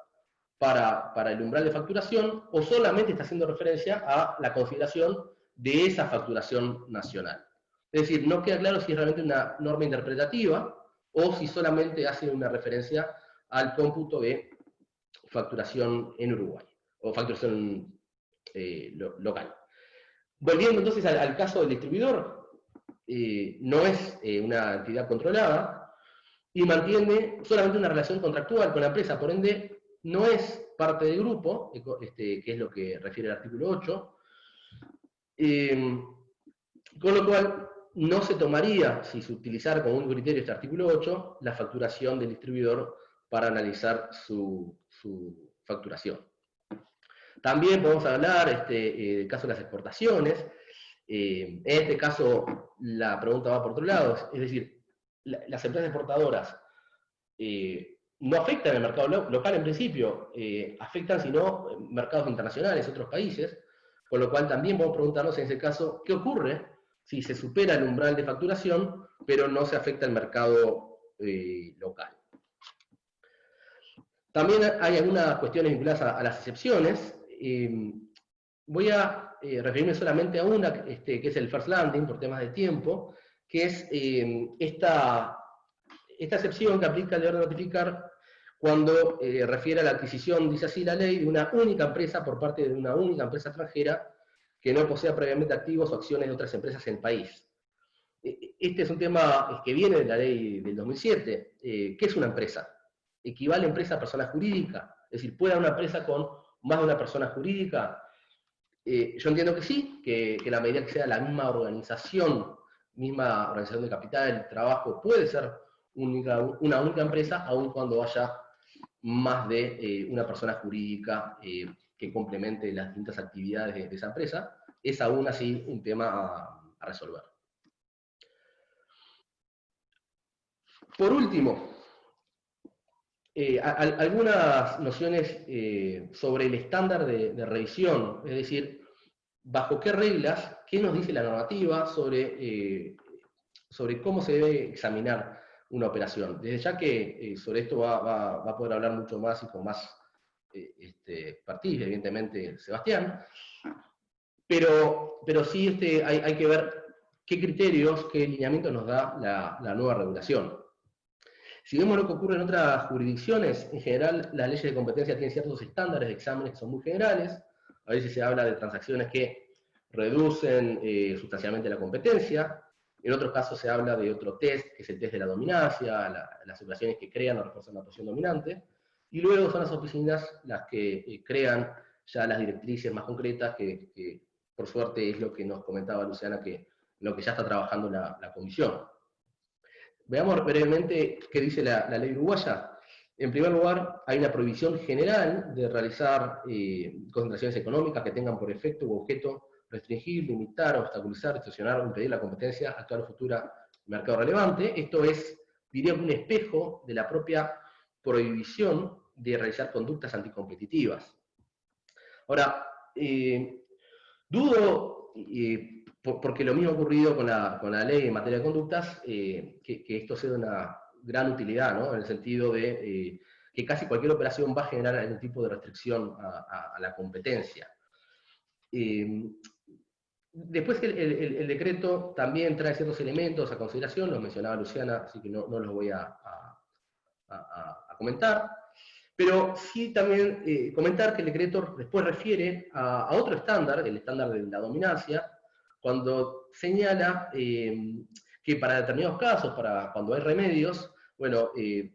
para el umbral de facturación, o solamente está haciendo referencia a la consideración de esa facturación nacional. Es decir, no queda claro si es realmente una norma interpretativa o si solamente hace una referencia al cómputo de facturación en Uruguay, o facturación local. Volviendo entonces al caso del distribuidor, no es una entidad controlada y mantiene solamente una relación contractual con la empresa, por ende no es parte del grupo, que es lo que refiere el artículo 8, con lo cual no se tomaría, si se utilizara como un criterio este artículo 8, la facturación del distribuidor para analizar su facturación. También podemos hablar del caso de las exportaciones. En este caso la pregunta va por otro lado, es decir, las empresas exportadoras no afectan el mercado local en principio, afectan sino mercados internacionales, otros países, con lo cual también podemos preguntarnos en ese caso, ¿qué ocurre si se supera el umbral de facturación, pero no se afecta el mercado local? También hay algunas cuestiones vinculadas a las excepciones. Voy a referirme solamente a una, que es el first landing, por temas de tiempo, que es esta excepción que aplica el deber de notificar cuando refiere a la adquisición, dice así la ley, de una única empresa por parte de una única empresa extranjera que no posea previamente activos o acciones de otras empresas en el país. Este es un tema que viene de la ley del 2007. ¿Qué es una empresa? ¿Equivale a empresa a persona jurídica? Es decir, ¿puede haber una empresa con más de una persona jurídica? Yo entiendo que sí, que la medida que sea la misma organización de capital, trabajo, puede ser una única empresa, aun cuando haya más de una persona jurídica que complemente las distintas actividades de esa empresa. Es aún así un tema a resolver. Por último, algunas nociones sobre el estándar de revisión, es decir, bajo qué reglas, qué nos dice la normativa sobre cómo se debe examinar una operación. Desde ya que sobre esto va a poder hablar mucho más y con más expertise, evidentemente, Sebastián, pero sí hay que ver qué criterios, qué lineamientos nos da la nueva regulación. Si vemos lo que ocurre en otras jurisdicciones, en general las leyes de competencia tienen ciertos estándares de exámenes que son muy generales. A veces se habla de transacciones que reducen sustancialmente la competencia. En otros casos se habla de otro test, que es el test de la dominancia, las operaciones que crean o refuerzan la posición dominante. Y luego son las oficinas las que crean ya las directrices más concretas, que por suerte es lo que nos comentaba Luciana, que lo que ya está trabajando la comisión. Veamos brevemente qué dice la ley uruguaya. En primer lugar, hay una prohibición general de realizar concentraciones económicas que tengan por efecto u objeto restringir, limitar, obstaculizar, distorsionar o impedir la competencia actual o futura mercado relevante. Esto es, diría, un espejo de la propia prohibición de realizar conductas anticompetitivas. Ahora, dudo, porque lo mismo ha ocurrido con la ley en materia de conductas, que esto sea de una gran utilidad, ¿no? En el sentido de que casi cualquier operación va a generar algún tipo de restricción a la competencia. Después el decreto también trae ciertos elementos a consideración, los mencionaba Luciana, así que no los voy a comentar, pero sí también comentar que el decreto después refiere a otro estándar, el estándar de la dominancia, cuando señala que para determinados casos, para cuando hay remedios, bueno,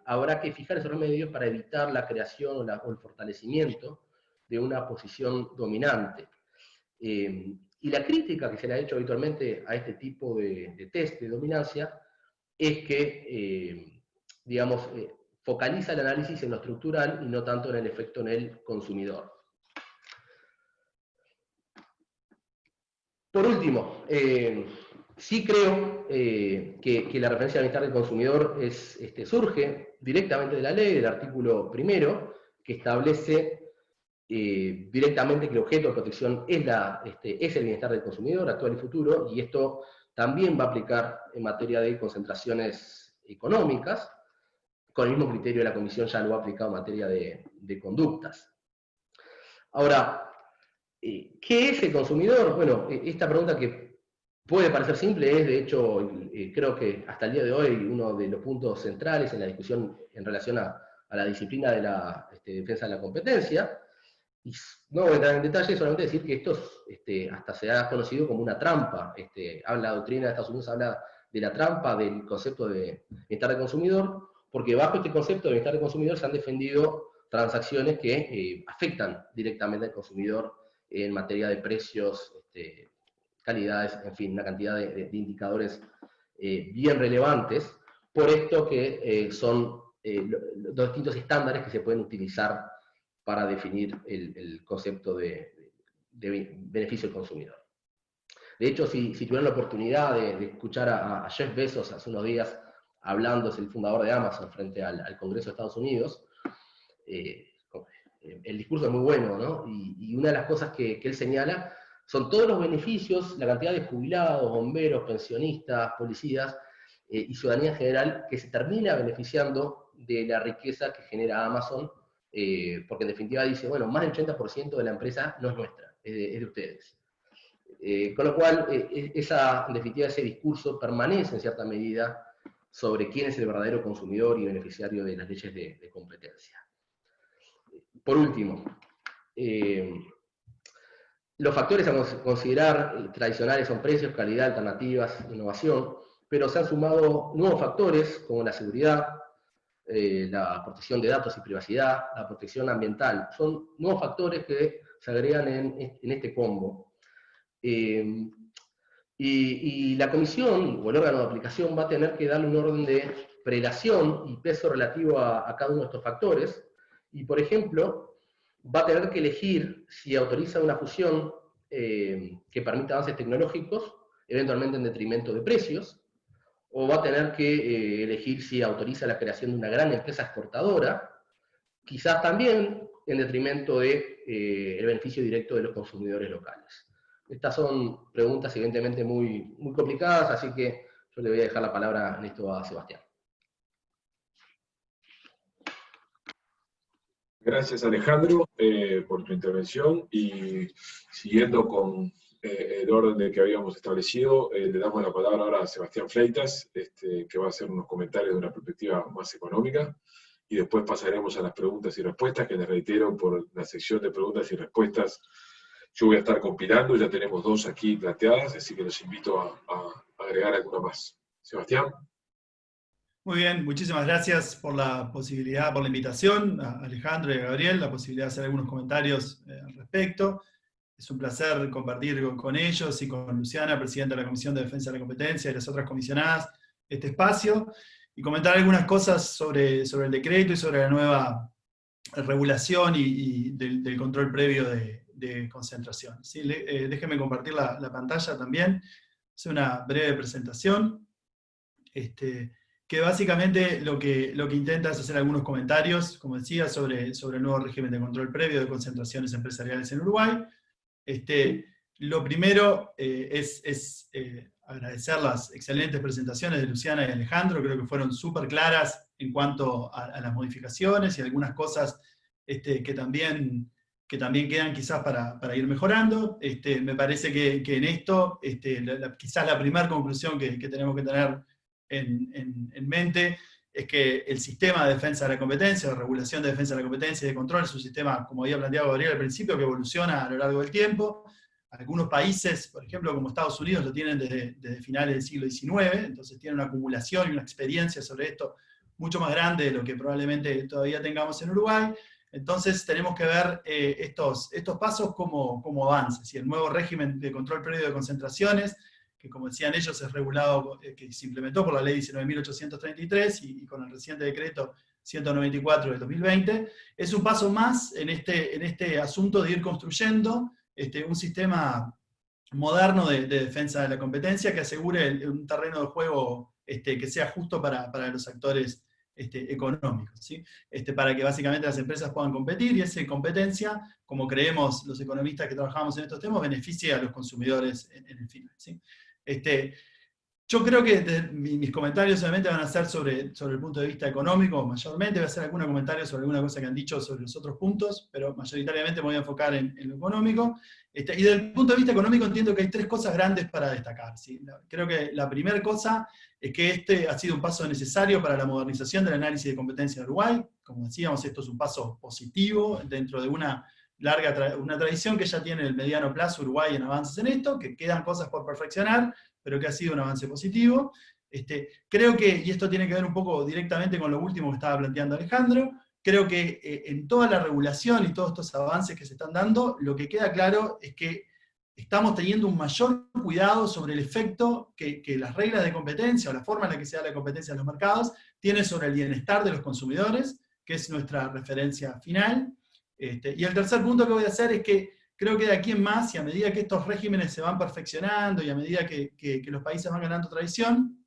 habrá que fijar esos remedios para evitar la creación o el fortalecimiento de una posición dominante. Y la crítica que se le ha hecho habitualmente a este tipo de test de dominancia es que, digamos, focaliza el análisis en lo estructural y no tanto en el efecto en el consumidor. Por último, sí creo que la referencia al bienestar del consumidor surge directamente de la ley, del artículo 1, que establece directamente que el objeto de protección es el bienestar del consumidor actual y futuro, y esto también va a aplicar en materia de concentraciones económicas, con el mismo criterio de la Comisión ya lo ha aplicado en materia de conductas. Ahora, ¿qué es el consumidor? Bueno, esta pregunta que puede parecer simple es, de hecho, creo que hasta el día de hoy uno de los puntos centrales en la discusión en relación a la disciplina de la defensa de la competencia. Y no voy a entrar en detalle, solamente decir que esto hasta se ha conocido como una trampa. La doctrina de Estados Unidos habla de la trampa del concepto de bienestar del consumidor, porque bajo este concepto de bienestar del consumidor se han defendido transacciones que afectan directamente al consumidor en materia de precios, calidades, en fin, una cantidad de indicadores bien relevantes, por esto que son los distintos estándares que se pueden utilizar para definir el concepto de beneficio del consumidor. De hecho, si tuvieron la oportunidad de escuchar a Jeff Bezos hace unos días hablando, es el fundador de Amazon, frente al Congreso de Estados Unidos, el discurso es muy bueno, ¿no? Y una de las cosas que él señala son todos los beneficios, la cantidad de jubilados, bomberos, pensionistas, policías y ciudadanía en general que se termina beneficiando de la riqueza que genera Amazon, porque en definitiva dice, bueno, más del 80% de la empresa no es nuestra, es de ustedes. Con lo cual, en definitiva, ese discurso permanece en cierta medida sobre quién es el verdadero consumidor y beneficiario de las leyes de competencia. Por último, los factores a considerar tradicionales son precios, calidad, alternativas, innovación, pero se han sumado nuevos factores como la seguridad, la protección de datos y privacidad, la protección ambiental. Son nuevos factores que se agregan en este combo. Y la comisión, o el órgano de aplicación, va a tener que darle un orden de prelación y peso relativo a cada uno de estos factores. Y, por ejemplo, va a tener que elegir si autoriza una fusión que permita avances tecnológicos, eventualmente en detrimento de precios, o va a tener que elegir si autoriza la creación de una gran empresa exportadora, quizás también en detrimento del beneficio directo de los consumidores locales. Estas son preguntas evidentemente muy, muy complicadas, así que yo le voy a dejar la palabra en esto a Sebastián. Gracias, Alejandro, por tu intervención, y siguiendo con el orden de que habíamos establecido, le damos la palabra ahora a Sebastián Fleitas, que va a hacer unos comentarios de una perspectiva más económica, y después pasaremos a las preguntas y respuestas, que les reitero, por la sección de preguntas y respuestas yo voy a estar compilando, ya tenemos 2 aquí planteadas, así que los invito a agregar alguna más. Sebastián. Muy bien, muchísimas gracias por la posibilidad, por la invitación, a Alejandro y a Gabriel, la posibilidad de hacer algunos comentarios al respecto. Es un placer compartir con ellos y con Luciana, presidenta de la Comisión de Defensa de la Competencia, y las otras comisionadas, este espacio, y comentar algunas cosas sobre el decreto y sobre la nueva regulación y del control previo de concentración. ¿Sí? Déjenme compartir la pantalla también, hacer una breve presentación. que básicamente lo que intenta es hacer algunos comentarios, como decía, sobre el nuevo régimen de control previo de concentraciones empresariales en Uruguay. Lo primero es agradecer las excelentes presentaciones de Luciana y Alejandro, creo que fueron súper claras en cuanto a las modificaciones y algunas cosas que también quedan quizás para ir mejorando. Me parece que en esto, quizás la primera conclusión que tenemos que tener en mente es que el sistema de defensa de la competencia, de regulación de defensa de la competencia y de control, es un sistema, como había planteado Gabriel al principio, que evoluciona a lo largo del tiempo. Algunos países, por ejemplo, como Estados Unidos, lo tienen desde finales del siglo XIX, entonces tienen una acumulación y una experiencia sobre esto mucho más grande de lo que probablemente todavía tengamos en Uruguay. Entonces tenemos que ver estos pasos como avances. Y el nuevo régimen de control previo de concentraciones, que como decían ellos es regulado, que se implementó por la ley 19.833 y con el reciente decreto 194 del 2020, es un paso más en este asunto de ir construyendo un sistema moderno de defensa de la competencia que asegure un terreno de juego que sea justo para los actores económicos, ¿sí? Para que básicamente las empresas puedan competir, y esa competencia, como creemos los economistas que trabajamos en estos temas, beneficie a los consumidores en el final, ¿sí? Yo creo que mis comentarios obviamente van a ser sobre el punto de vista económico, mayormente. Voy a hacer algún comentario sobre alguna cosa que han dicho sobre los otros puntos, pero mayoritariamente me voy a enfocar en lo económico. Y desde el punto de vista económico entiendo que hay tres cosas grandes para destacar, ¿sí? Creo que la primera cosa es que ha sido un paso necesario para la modernización del análisis de competencia de Uruguay. Como decíamos, esto es un paso positivo dentro de una tradición que ya tiene en el mediano plazo Uruguay en avances en esto, que quedan cosas por perfeccionar, pero que ha sido un avance positivo. Creo que, y esto tiene que ver un poco directamente con lo último que estaba planteando Alejandro, creo que en toda la regulación y todos estos avances que se están dando, lo que queda claro es que estamos teniendo un mayor cuidado sobre el efecto que las reglas de competencia o la forma en la que se da la competencia en los mercados tiene sobre el bienestar de los consumidores, que es nuestra referencia final. Y el tercer punto que voy a hacer es que creo que de aquí en más, y a medida que estos regímenes se van perfeccionando, y a medida que los países van ganando tradición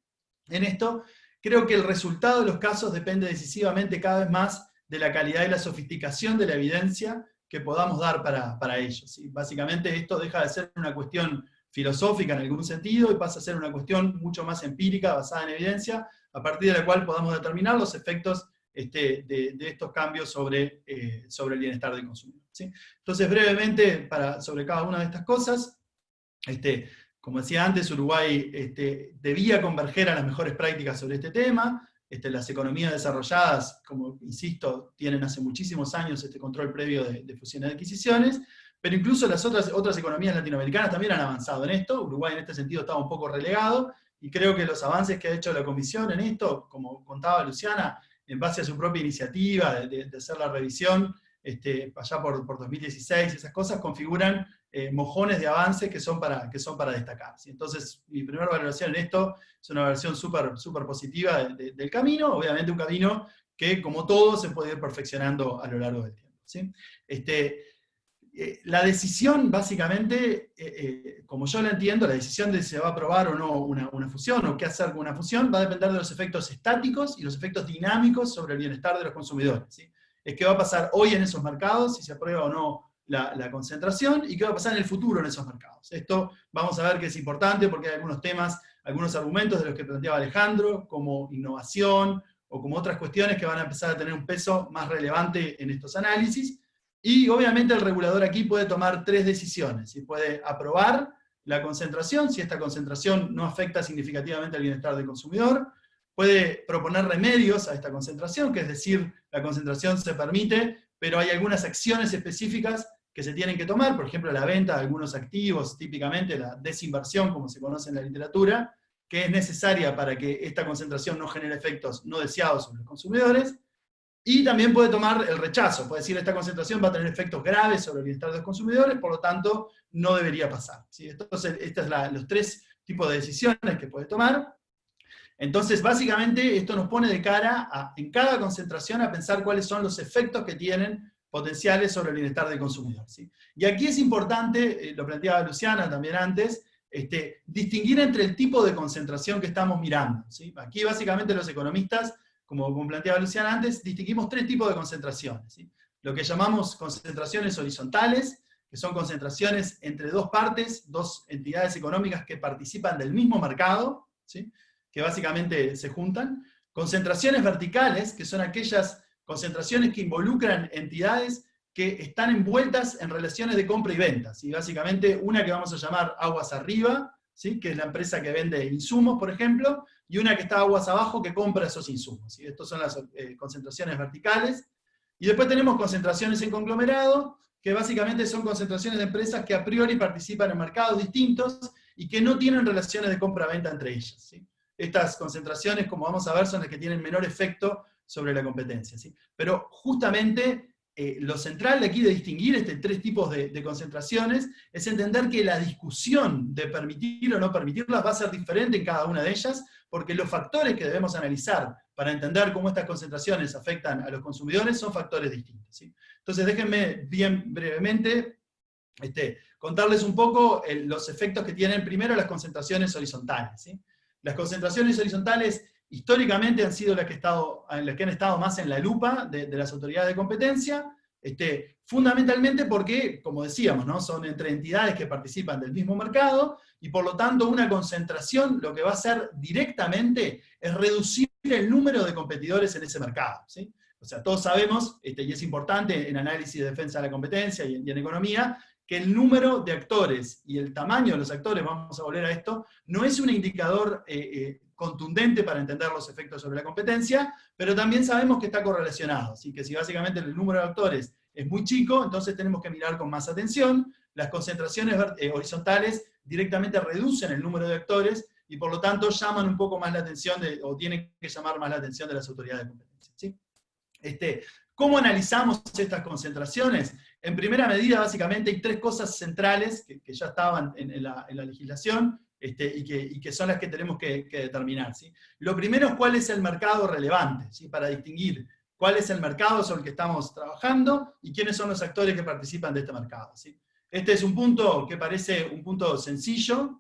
en esto, creo que el resultado de los casos depende decisivamente cada vez más de la calidad y la sofisticación de la evidencia que podamos dar para ellos, ¿sí? Básicamente esto deja de ser una cuestión filosófica en algún sentido y pasa a ser una cuestión mucho más empírica, basada en evidencia, a partir de la cual podamos determinar los efectos de estos cambios sobre el bienestar del consumidor, ¿sí? Entonces, brevemente, sobre cada una de estas cosas, como decía antes, Uruguay debía converger a las mejores prácticas sobre este tema. Las economías desarrolladas, como insisto, tienen hace muchísimos años este control previo de fusiones y adquisiciones, pero incluso las otras economías latinoamericanas también han avanzado en esto. Uruguay en este sentido estaba un poco relegado, y creo que los avances que ha hecho la Comisión en esto, como contaba Luciana, en base a su propia iniciativa de hacer la revisión, allá por 2016, esas cosas configuran mojones de avances que son para destacar, ¿sí? Entonces, mi primera valoración en esto es una valoración súper positiva del camino, obviamente un camino que, como todo, se puede ir perfeccionando a lo largo del tiempo, ¿sí? La decisión, básicamente, como yo la entiendo, la decisión de si se va a aprobar o no una fusión, o qué hacer con una fusión, va a depender de los efectos estáticos y los efectos dinámicos sobre el bienestar de los consumidores, ¿sí? Es qué va a pasar hoy en esos mercados, si se aprueba o no la concentración, y qué va a pasar en el futuro en esos mercados. Esto vamos a ver que es importante porque hay algunos temas, algunos argumentos de los que planteaba Alejandro, como innovación, o como otras cuestiones que van a empezar a tener un peso más relevante en estos análisis. Y obviamente el regulador aquí puede tomar tres decisiones, y puede aprobar la concentración, si esta concentración no afecta significativamente al bienestar del consumidor, puede proponer remedios a esta concentración, que es decir, la concentración se permite, pero hay algunas acciones específicas que se tienen que tomar, por ejemplo la venta de algunos activos, típicamente la desinversión, como se conoce en la literatura, que es necesaria para que esta concentración no genere efectos no deseados sobre los consumidores. Y también puede tomar el rechazo, puede decir esta concentración va a tener efectos graves sobre el bienestar de los consumidores, por lo tanto no debería pasar, ¿sí? Entonces, estos son los tres tipos de decisiones que puede tomar. Entonces, básicamente, esto nos pone de cara en cada concentración a pensar cuáles son los efectos que tienen potenciales sobre el bienestar del consumidor, ¿sí? Y aquí es importante, lo planteaba Luciana también antes, distinguir entre el tipo de concentración que estamos mirando, ¿sí? Aquí básicamente los economistas, como planteaba Luciana antes, distinguimos tres tipos de concentraciones, ¿sí? Lo que llamamos concentraciones horizontales, que son concentraciones entre dos partes, dos entidades económicas que participan del mismo mercado, ¿sí? Que básicamente se juntan. Concentraciones verticales, que son aquellas concentraciones que involucran entidades que están envueltas en relaciones de compra y venta, ¿sí? Básicamente una que vamos a llamar aguas arriba, ¿sí? Que es la empresa que vende insumos, por ejemplo, y una que está aguas abajo que compra esos insumos, ¿sí? Estas son las concentraciones verticales. Y después tenemos concentraciones en conglomerado, que básicamente son concentraciones de empresas que a priori participan en mercados distintos y que no tienen relaciones de compra-venta entre ellas, ¿sí? Estas concentraciones, como vamos a ver, son las que tienen menor efecto sobre la competencia, ¿sí? Pero justamente lo central de aquí de distinguir tres tipos de concentraciones es entender que la discusión de permitir o no permitirlas va a ser diferente en cada una de ellas, porque los factores que debemos analizar para entender cómo estas concentraciones afectan a los consumidores son factores distintos, ¿sí? Entonces déjenme bien brevemente contarles un poco los efectos que tienen primero las concentraciones horizontales, ¿sí? Las concentraciones horizontales históricamente han sido las que han estado más en la lupa de las autoridades de competencia, fundamentalmente porque, como decíamos, ¿no? Son entre entidades que participan del mismo mercado, y por lo tanto una concentración lo que va a hacer directamente es reducir el número de competidores en ese mercado, ¿sí? O sea, todos sabemos, y es importante en análisis de defensa de la competencia y en economía, que el número de actores y el tamaño de los actores, vamos a volver a esto, no es un indicador contundente para entender los efectos sobre la competencia, pero también sabemos que está correlacionado, así que si básicamente el número de actores es muy chico, entonces tenemos que mirar con más atención. Las concentraciones horizontales directamente reducen el número de actores, y por lo tanto llaman un poco más la atención, o tienen que llamar más la atención de las autoridades de competencia, ¿sí? ¿Cómo analizamos estas concentraciones? En primera medida, básicamente, hay tres cosas centrales que ya estaban en la legislación, y que son las que tenemos que determinar, ¿sí? Lo primero es cuál es el mercado relevante, ¿sí? Para distinguir cuál es el mercado sobre el que estamos trabajando y quiénes son los actores que participan de este mercado, ¿sí? Este es un punto que parece un punto sencillo,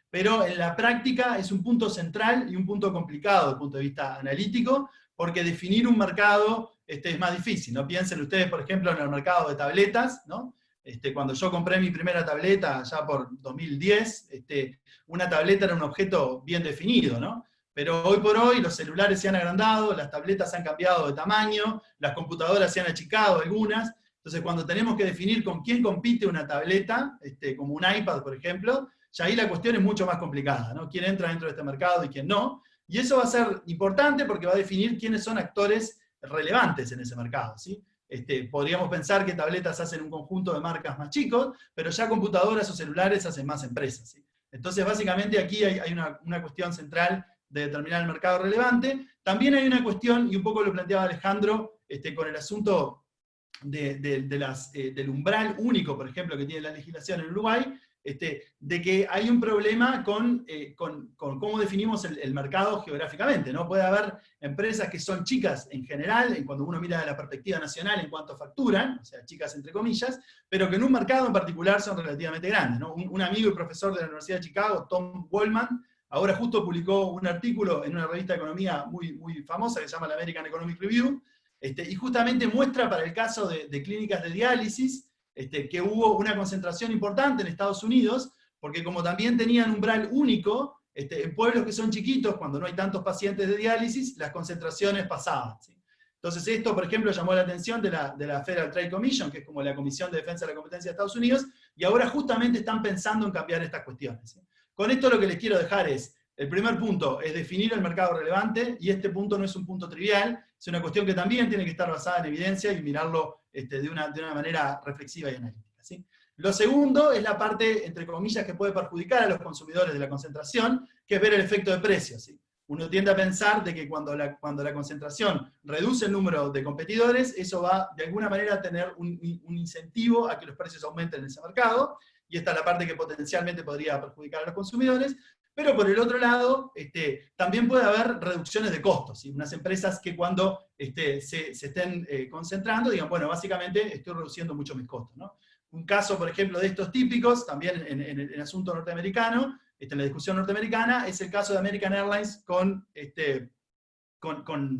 pero en la práctica es un punto central y un punto complicado desde el punto de vista analítico, porque definir un mercado es más difícil, ¿no? Piensen ustedes, por ejemplo, en el mercado de tabletas, ¿no? Cuando yo compré mi primera tableta, ya por 2010, una tableta era un objeto bien definido, ¿no? Pero hoy por hoy los celulares se han agrandado, las tabletas han cambiado de tamaño, las computadoras se han achicado algunas. Entonces cuando tenemos que definir con quién compite una tableta, como un iPad por ejemplo, ya ahí la cuestión es mucho más complicada, ¿no? ¿Quién entra dentro de este mercado y quién no? Y eso va a ser importante porque va a definir quiénes son actores relevantes en ese mercado, ¿sí? Podríamos pensar que tabletas hacen un conjunto de marcas más chicos, pero ya computadoras o celulares hacen más empresas, ¿sí? Entonces básicamente aquí hay una cuestión central de determinar el mercado relevante. También hay una cuestión, y un poco lo planteaba Alejandro, con el asunto del umbral único, por ejemplo, que tiene la legislación en Uruguay, de que hay un problema con cómo definimos el mercado geográficamente, ¿no? Puede haber empresas que son chicas en general, cuando uno mira de la perspectiva nacional en cuanto facturan, o sea, chicas entre comillas, pero que en un mercado en particular son relativamente grandes, ¿no? Un amigo y profesor de la Universidad de Chicago, Tom Wallman, ahora justo publicó un artículo en una revista de economía muy, muy famosa que se llama la American Economic Review, y justamente muestra para el caso de clínicas de diálisis, que hubo una concentración importante en Estados Unidos, porque como también tenían un umbral único, en pueblos que son chiquitos, cuando no hay tantos pacientes de diálisis, las concentraciones pasaban, ¿sí? Entonces esto, por ejemplo, llamó la atención de la Federal Trade Commission, que es como la Comisión de Defensa de la Competencia de Estados Unidos, y ahora justamente están pensando en cambiar estas cuestiones, ¿sí? Con esto lo que les quiero dejar es, el primer punto es definir el mercado relevante, y este punto no es un punto trivial, es una cuestión que también tiene que estar basada en evidencia y mirarlo de una manera reflexiva y analítica, ¿sí? Lo segundo es la parte, entre comillas, que puede perjudicar a los consumidores de la concentración, que es ver el efecto de precios, ¿sí? Uno tiende a pensar de que cuando la concentración reduce el número de competidores, eso va de alguna manera a tener un incentivo a que los precios aumenten en ese mercado, y esta es la parte que potencialmente podría perjudicar a los consumidores. Pero por el otro lado, también puede haber reducciones de costos, ¿sí? Unas empresas que cuando se estén concentrando, digan, bueno, básicamente estoy reduciendo mucho mis costos, ¿no? Un caso, por ejemplo, de estos típicos, también en el asunto norteamericano, en la discusión norteamericana, es el caso de American Airlines con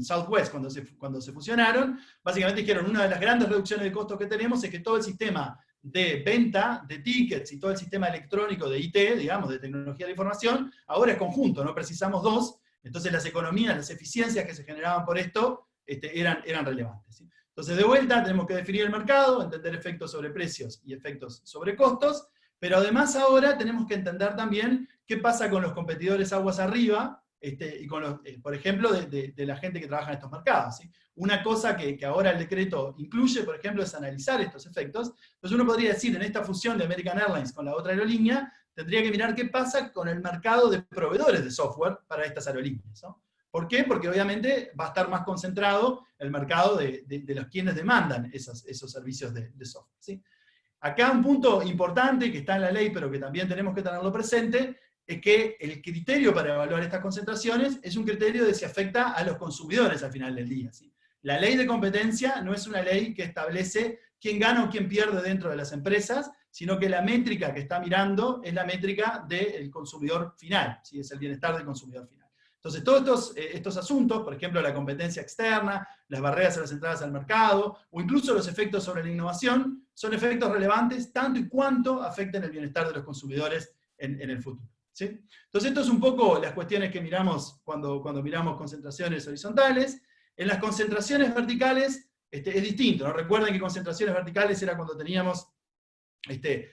Southwest, cuando se fusionaron. Básicamente dijeron, una de las grandes reducciones de costos que tenemos es que todo el sistema de venta de tickets y todo el sistema electrónico de IT, digamos, de tecnología de la información, ahora es conjunto, no precisamos dos, entonces las economías, las eficiencias que se generaban por esto eran relevantes, ¿sí? Entonces, de vuelta, tenemos que definir el mercado, entender efectos sobre precios y efectos sobre costos, pero además ahora tenemos que entender también qué pasa con los competidores aguas arriba, y con los, por ejemplo, de la gente que trabaja en estos mercados, ¿sí? Una cosa que ahora el decreto incluye, por ejemplo, es analizar estos efectos. Entonces uno podría decir, en esta fusión de American Airlines con la otra aerolínea, tendría que mirar qué pasa con el mercado de proveedores de software para estas aerolíneas, ¿no? ¿Por qué? Porque obviamente va a estar más concentrado el mercado de los quienes demandan esos servicios de software, ¿sí? Acá un punto importante que está en la ley, pero que también tenemos que tenerlo presente, es que el criterio para evaluar estas concentraciones es un criterio de si afecta a los consumidores al final del día, ¿sí? La ley de competencia no es una ley que establece quién gana o quién pierde dentro de las empresas, sino que la métrica que está mirando es la métrica del consumidor final, ¿sí? Es el bienestar del consumidor final. Entonces, todos estos asuntos, por ejemplo, la competencia externa, las barreras a las entradas al mercado, o incluso los efectos sobre la innovación, son efectos relevantes tanto y cuanto afecten el bienestar de los consumidores en el futuro, ¿sí? Entonces, esto es un poco las cuestiones que miramos cuando miramos concentraciones horizontales. En las concentraciones verticales es distinto, ¿no? Recuerden que concentraciones verticales era cuando teníamos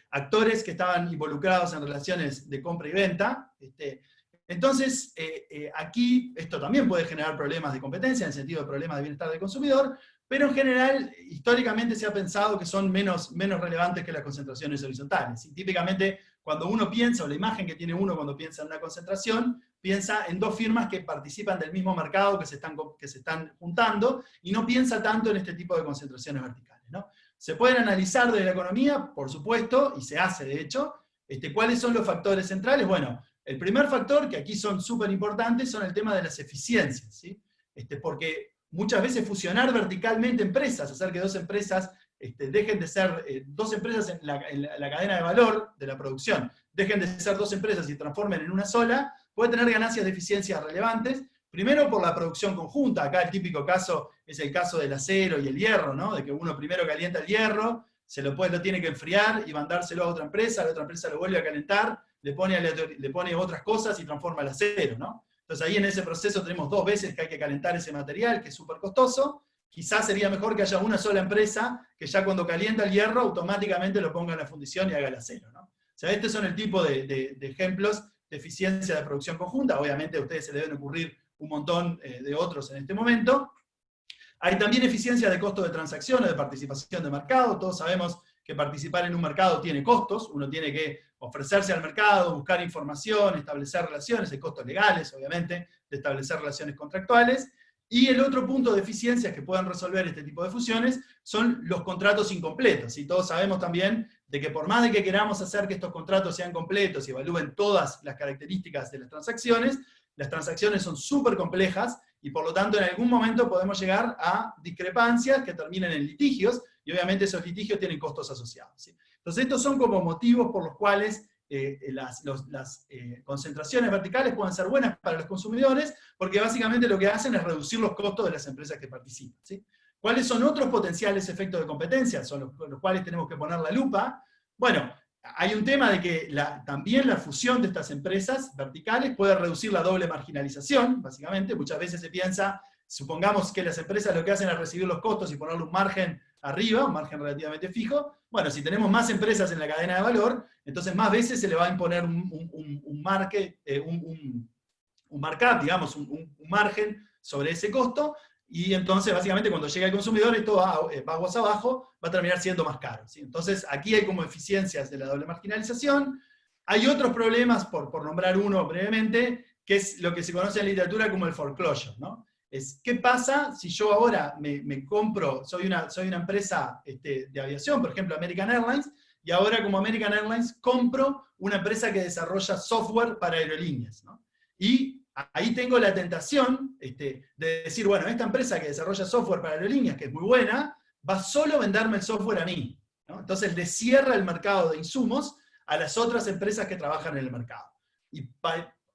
actores que estaban involucrados en relaciones de compra y venta. Entonces, aquí esto también puede generar problemas de competencia, en el sentido de problemas de bienestar del consumidor, pero en general, históricamente se ha pensado que son menos relevantes que las concentraciones horizontales. Y típicamente, cuando uno piensa, o la imagen que tiene uno cuando piensa en una concentración, piensa en dos firmas que participan del mismo mercado, que se están juntando, y no piensa tanto en este tipo de concentraciones verticales, ¿no? Se pueden analizar de la economía, por supuesto, y se hace de hecho. ¿Cuáles son los factores centrales? Bueno, el primer factor, que aquí son súper importantes, son el tema de las eficiencias, ¿sí? Porque muchas veces fusionar verticalmente empresas, hacer que dos empresas dejen de ser dos empresas en la cadena de valor de la producción, dejen de ser dos empresas y transformen en una sola, puede tener ganancias de eficiencia relevantes. Primero por la producción conjunta, acá el típico caso es el caso del acero y el hierro, ¿no? De que uno primero calienta el hierro, lo tiene que enfriar y mandárselo a otra empresa, la otra empresa lo vuelve a calentar, le pone otras cosas y transforma el acero, ¿no? Entonces ahí en ese proceso tenemos dos veces que hay que calentar ese material, que es súper costoso. Quizás sería mejor que haya una sola empresa que ya cuando calienta el hierro automáticamente lo ponga en la fundición y haga el acero, ¿no? O sea, estos son el tipo de ejemplos de eficiencia de producción conjunta. Obviamente a ustedes se le deben ocurrir un montón de otros en este momento. Hay también eficiencia de costo de transacción o de participación de mercado. Todos sabemos que participar en un mercado tiene costos. Uno tiene que ofrecerse al mercado, buscar información, establecer relaciones. Hay costos legales, obviamente, de establecer relaciones contractuales. Y el otro punto de eficiencias que pueden resolver este tipo de fusiones son los contratos incompletos. Y todos sabemos también de que por más de que queramos hacer que estos contratos sean completos y evalúen todas las características de las transacciones son súper complejas, y por lo tanto en algún momento podemos llegar a discrepancias que terminen en litigios, y obviamente esos litigios tienen costos asociados, ¿sí? Entonces estos son como motivos por los cuales las concentraciones verticales pueden ser buenas para los consumidores, porque básicamente lo que hacen es reducir los costos de las empresas que participan, ¿sí? ¿Cuáles son otros potenciales efectos de competencia? Son los cuales tenemos que poner la lupa. Bueno, hay un tema de que también la fusión de estas empresas verticales puede reducir la doble marginalización, básicamente. Muchas veces se piensa, supongamos que las empresas lo que hacen es recibir los costos y ponerle un margen arriba, un margen relativamente fijo. Bueno, si tenemos más empresas en la cadena de valor, entonces más veces se le va a imponer un markup, digamos, un margen sobre ese costo, y entonces básicamente cuando llega el consumidor esto va aguas abajo, va a terminar siendo más caro, ¿sí? Entonces aquí hay como eficiencias de la doble marginalización. Hay otros problemas, por nombrar uno brevemente, que es lo que se conoce en la literatura como el foreclosure, ¿no? ¿Qué pasa si yo ahora me compro, soy una empresa de aviación, por ejemplo American Airlines, y ahora como American Airlines compro una empresa que desarrolla software para aerolíneas, ¿no? Y ahí tengo la tentación de decir, bueno, esta empresa que desarrolla software para aerolíneas, que es muy buena, va solo a venderme el software a mí. ¿no? Entonces le cierra el mercado de insumos a las otras empresas que trabajan en el mercado. Y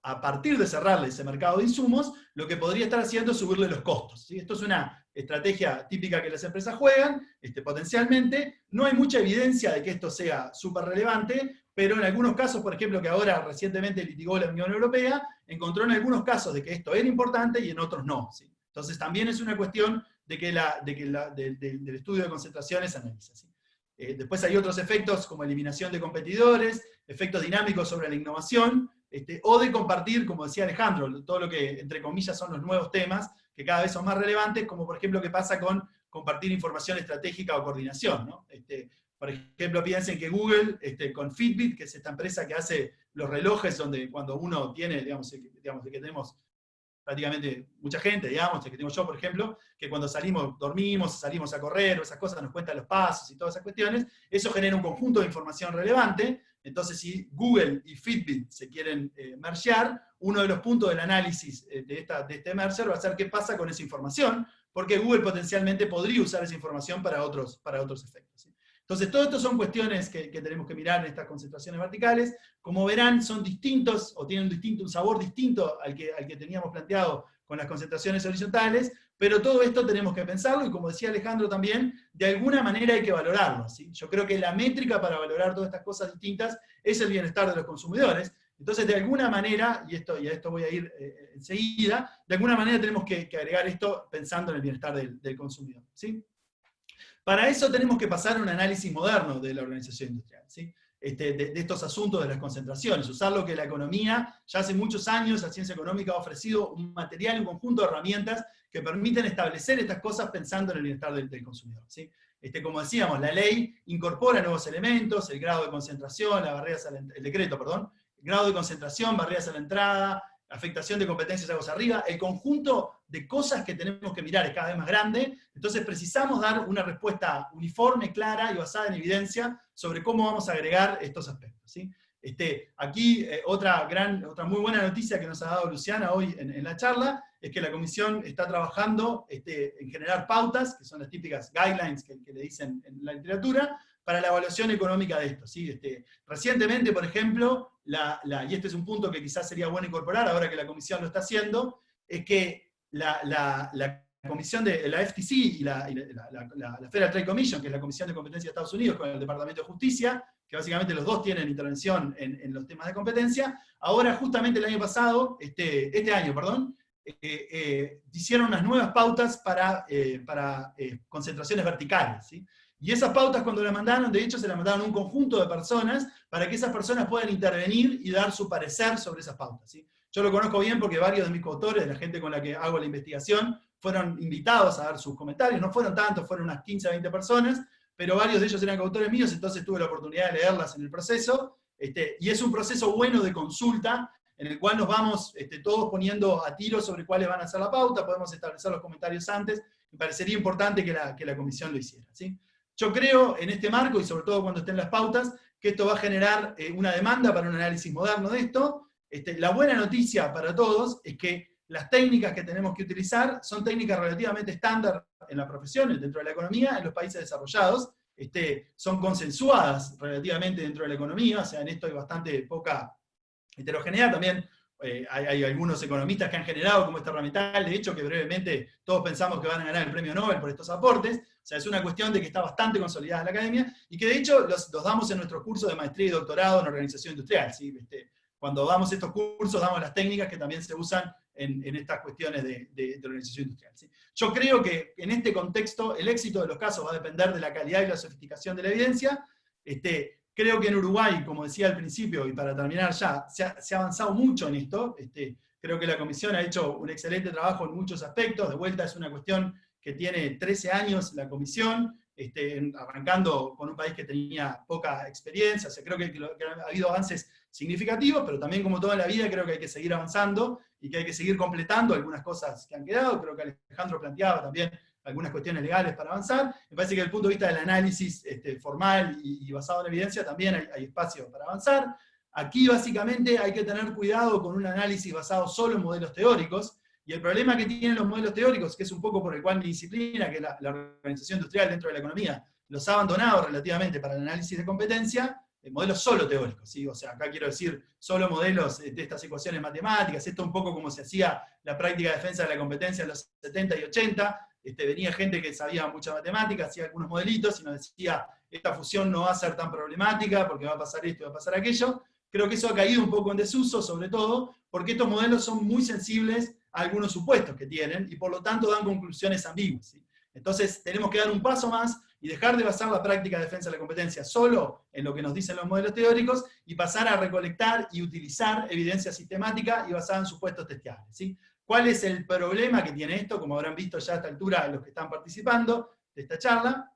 a partir de cerrarle ese mercado de insumos, lo que podría estar haciendo es subirle los costos, ¿sí? Esto es una estrategia típica que las empresas juegan, potencialmente. No hay mucha evidencia de que esto sea súper relevante, pero en algunos casos, por ejemplo, que ahora recientemente litigó la Unión Europea, encontró en algunos casos de que esto era importante y en otros no, ¿sí? Entonces también es una cuestión de que del estudio de concentraciones se analiza, ¿sí? Después hay otros efectos como eliminación de competidores, efectos dinámicos sobre la innovación, o de compartir, como decía Alejandro, todo lo que, entre comillas, son los nuevos temas, que cada vez son más relevantes, como por ejemplo qué pasa con compartir información estratégica o coordinación, ¿no? Por ejemplo, piensen que Google, con Fitbit, que es esta empresa que hace los relojes, donde cuando uno tiene, digamos, de que tenemos prácticamente mucha gente, digamos, que tengo yo, por ejemplo, que cuando salimos, dormimos, salimos a correr, o esas cosas, nos cuentan los pasos y todas esas cuestiones, eso genera un conjunto de información relevante. Entonces, si Google y Fitbit se quieren mergear, uno de los puntos del análisis de este merger va a ser qué pasa con esa información, porque Google potencialmente podría usar esa información para otros efectos, ¿sí? Entonces, todo esto son cuestiones que tenemos que mirar en estas concentraciones verticales. Como verán, son distintos, o tienen un sabor distinto al que teníamos planteado con las concentraciones horizontales, pero todo esto tenemos que pensarlo, y como decía Alejandro también, de alguna manera hay que valorarlo, ¿sí? Yo creo que la métrica para valorar todas estas cosas distintas es el bienestar de los consumidores. Entonces, de alguna manera, y a esto voy a ir enseguida, de alguna manera tenemos que agregar esto pensando en el bienestar del consumidor, ¿sí? Para eso tenemos que pasar a un análisis moderno de la organización industrial, ¿sí? De estos asuntos de las concentraciones, usar lo que la economía, ya hace muchos años la ciencia económica ha ofrecido un material, un conjunto de herramientas que permiten establecer estas cosas pensando en el bienestar del consumidor, ¿sí? Como decíamos, la ley incorpora nuevos elementos, el grado de concentración, el decreto, perdón, el grado de concentración, barreras a la entrada, afectación de competencias aguas arriba, el conjunto de cosas que tenemos que mirar es cada vez más grande, entonces precisamos dar una respuesta uniforme, clara y basada en evidencia sobre cómo vamos a agregar estos aspectos, ¿sí? Aquí otra muy buena noticia que nos ha dado Luciana hoy en la charla, es que la Comisión está trabajando en generar pautas, que son las típicas guidelines que le dicen en la literatura, para la evaluación económica de esto, ¿sí? Recientemente, por ejemplo, y este es un punto que quizás sería bueno incorporar ahora que la Comisión lo está haciendo, es que la Comisión de la FTC y la Federal Trade Commission, que es la Comisión de Competencia de Estados Unidos con el Departamento de Justicia, que básicamente los dos tienen intervención en los temas de competencia, ahora justamente el año pasado, este año, perdón, hicieron unas nuevas pautas para concentraciones verticales, ¿sí? Y esas pautas cuando las mandaron, de hecho se las mandaron a un conjunto de personas para que esas personas puedan intervenir y dar su parecer sobre esas pautas, ¿sí? Yo lo conozco bien porque varios de mis coautores, de la gente con la que hago la investigación, fueron invitados a dar sus comentarios, no fueron tantos, fueron unas 15 a 20 personas, pero varios de ellos eran coautores míos, entonces tuve la oportunidad de leerlas en el proceso, y es un proceso bueno de consulta, en el cual nos vamos todos poniendo a tiro sobre cuáles van a ser la pauta, podemos establecer los comentarios antes, me parecería importante que la comisión lo hiciera, ¿sí? Yo creo en este marco, y sobre todo cuando estén las pautas, que esto va a generar una demanda para un análisis moderno de esto. La buena noticia para todos es que las técnicas que tenemos que utilizar son técnicas relativamente estándar en la profesión, dentro de la economía, en los países desarrollados, son consensuadas relativamente dentro de la economía, o sea, en esto hay bastante poca heterogeneidad. También hay algunos economistas que han generado como esta herramienta, de hecho que brevemente todos pensamos que van a ganar el premio Nobel por estos aportes, o sea, es una cuestión de que está bastante consolidada en la academia, y que de hecho los damos en nuestro curso de maestría y doctorado en organización industrial, ¿sí? Cuando damos estos cursos damos las técnicas que también se usan en estas cuestiones de organización industrial, ¿sí? Yo creo que en este contexto el éxito de los casos va a depender de la calidad y la sofisticación de la evidencia. Creo que en Uruguay, como decía al principio, y para terminar ya, se ha avanzado mucho en esto. Creo que la Comisión ha hecho un excelente trabajo en muchos aspectos. De vuelta, es una cuestión que tiene 13 años la Comisión, arrancando con un país que tenía poca experiencia. O sea, creo que ha habido avances significativos, pero también, como toda la vida, creo que hay que seguir avanzando y que hay que seguir completando algunas cosas que han quedado. Creo que Alejandro planteaba también algunas cuestiones legales para avanzar. Me parece que desde el punto de vista del análisis formal y basado en evidencia también hay espacio para avanzar. Aquí básicamente hay que tener cuidado con un análisis basado solo en modelos teóricos, y el problema que tienen los modelos teóricos, que es un poco por el cual mi disciplina, que es la organización industrial dentro de la economía, los ha abandonado relativamente para el análisis de competencia, modelos solo teóricos, ¿sí? O sea, acá quiero decir, solo modelos de estas ecuaciones matemáticas, esto un poco como se hacía la práctica de defensa de la competencia en los 70 y 80, venía gente que sabía mucha matemática, hacía algunos modelitos y nos decía, esta fusión no va a ser tan problemática porque va a pasar esto y va a pasar aquello. Creo que eso ha caído un poco en desuso, sobre todo porque estos modelos son muy sensibles a algunos supuestos que tienen, y por lo tanto dan conclusiones ambiguas, ¿sí? Entonces tenemos que dar un paso más y dejar de basar la práctica de defensa de la competencia solo en lo que nos dicen los modelos teóricos, y pasar a recolectar y utilizar evidencia sistemática y basada en supuestos testeables, ¿sí? ¿Cuál es el problema que tiene esto? Como habrán visto ya a esta altura los que están participando de esta charla,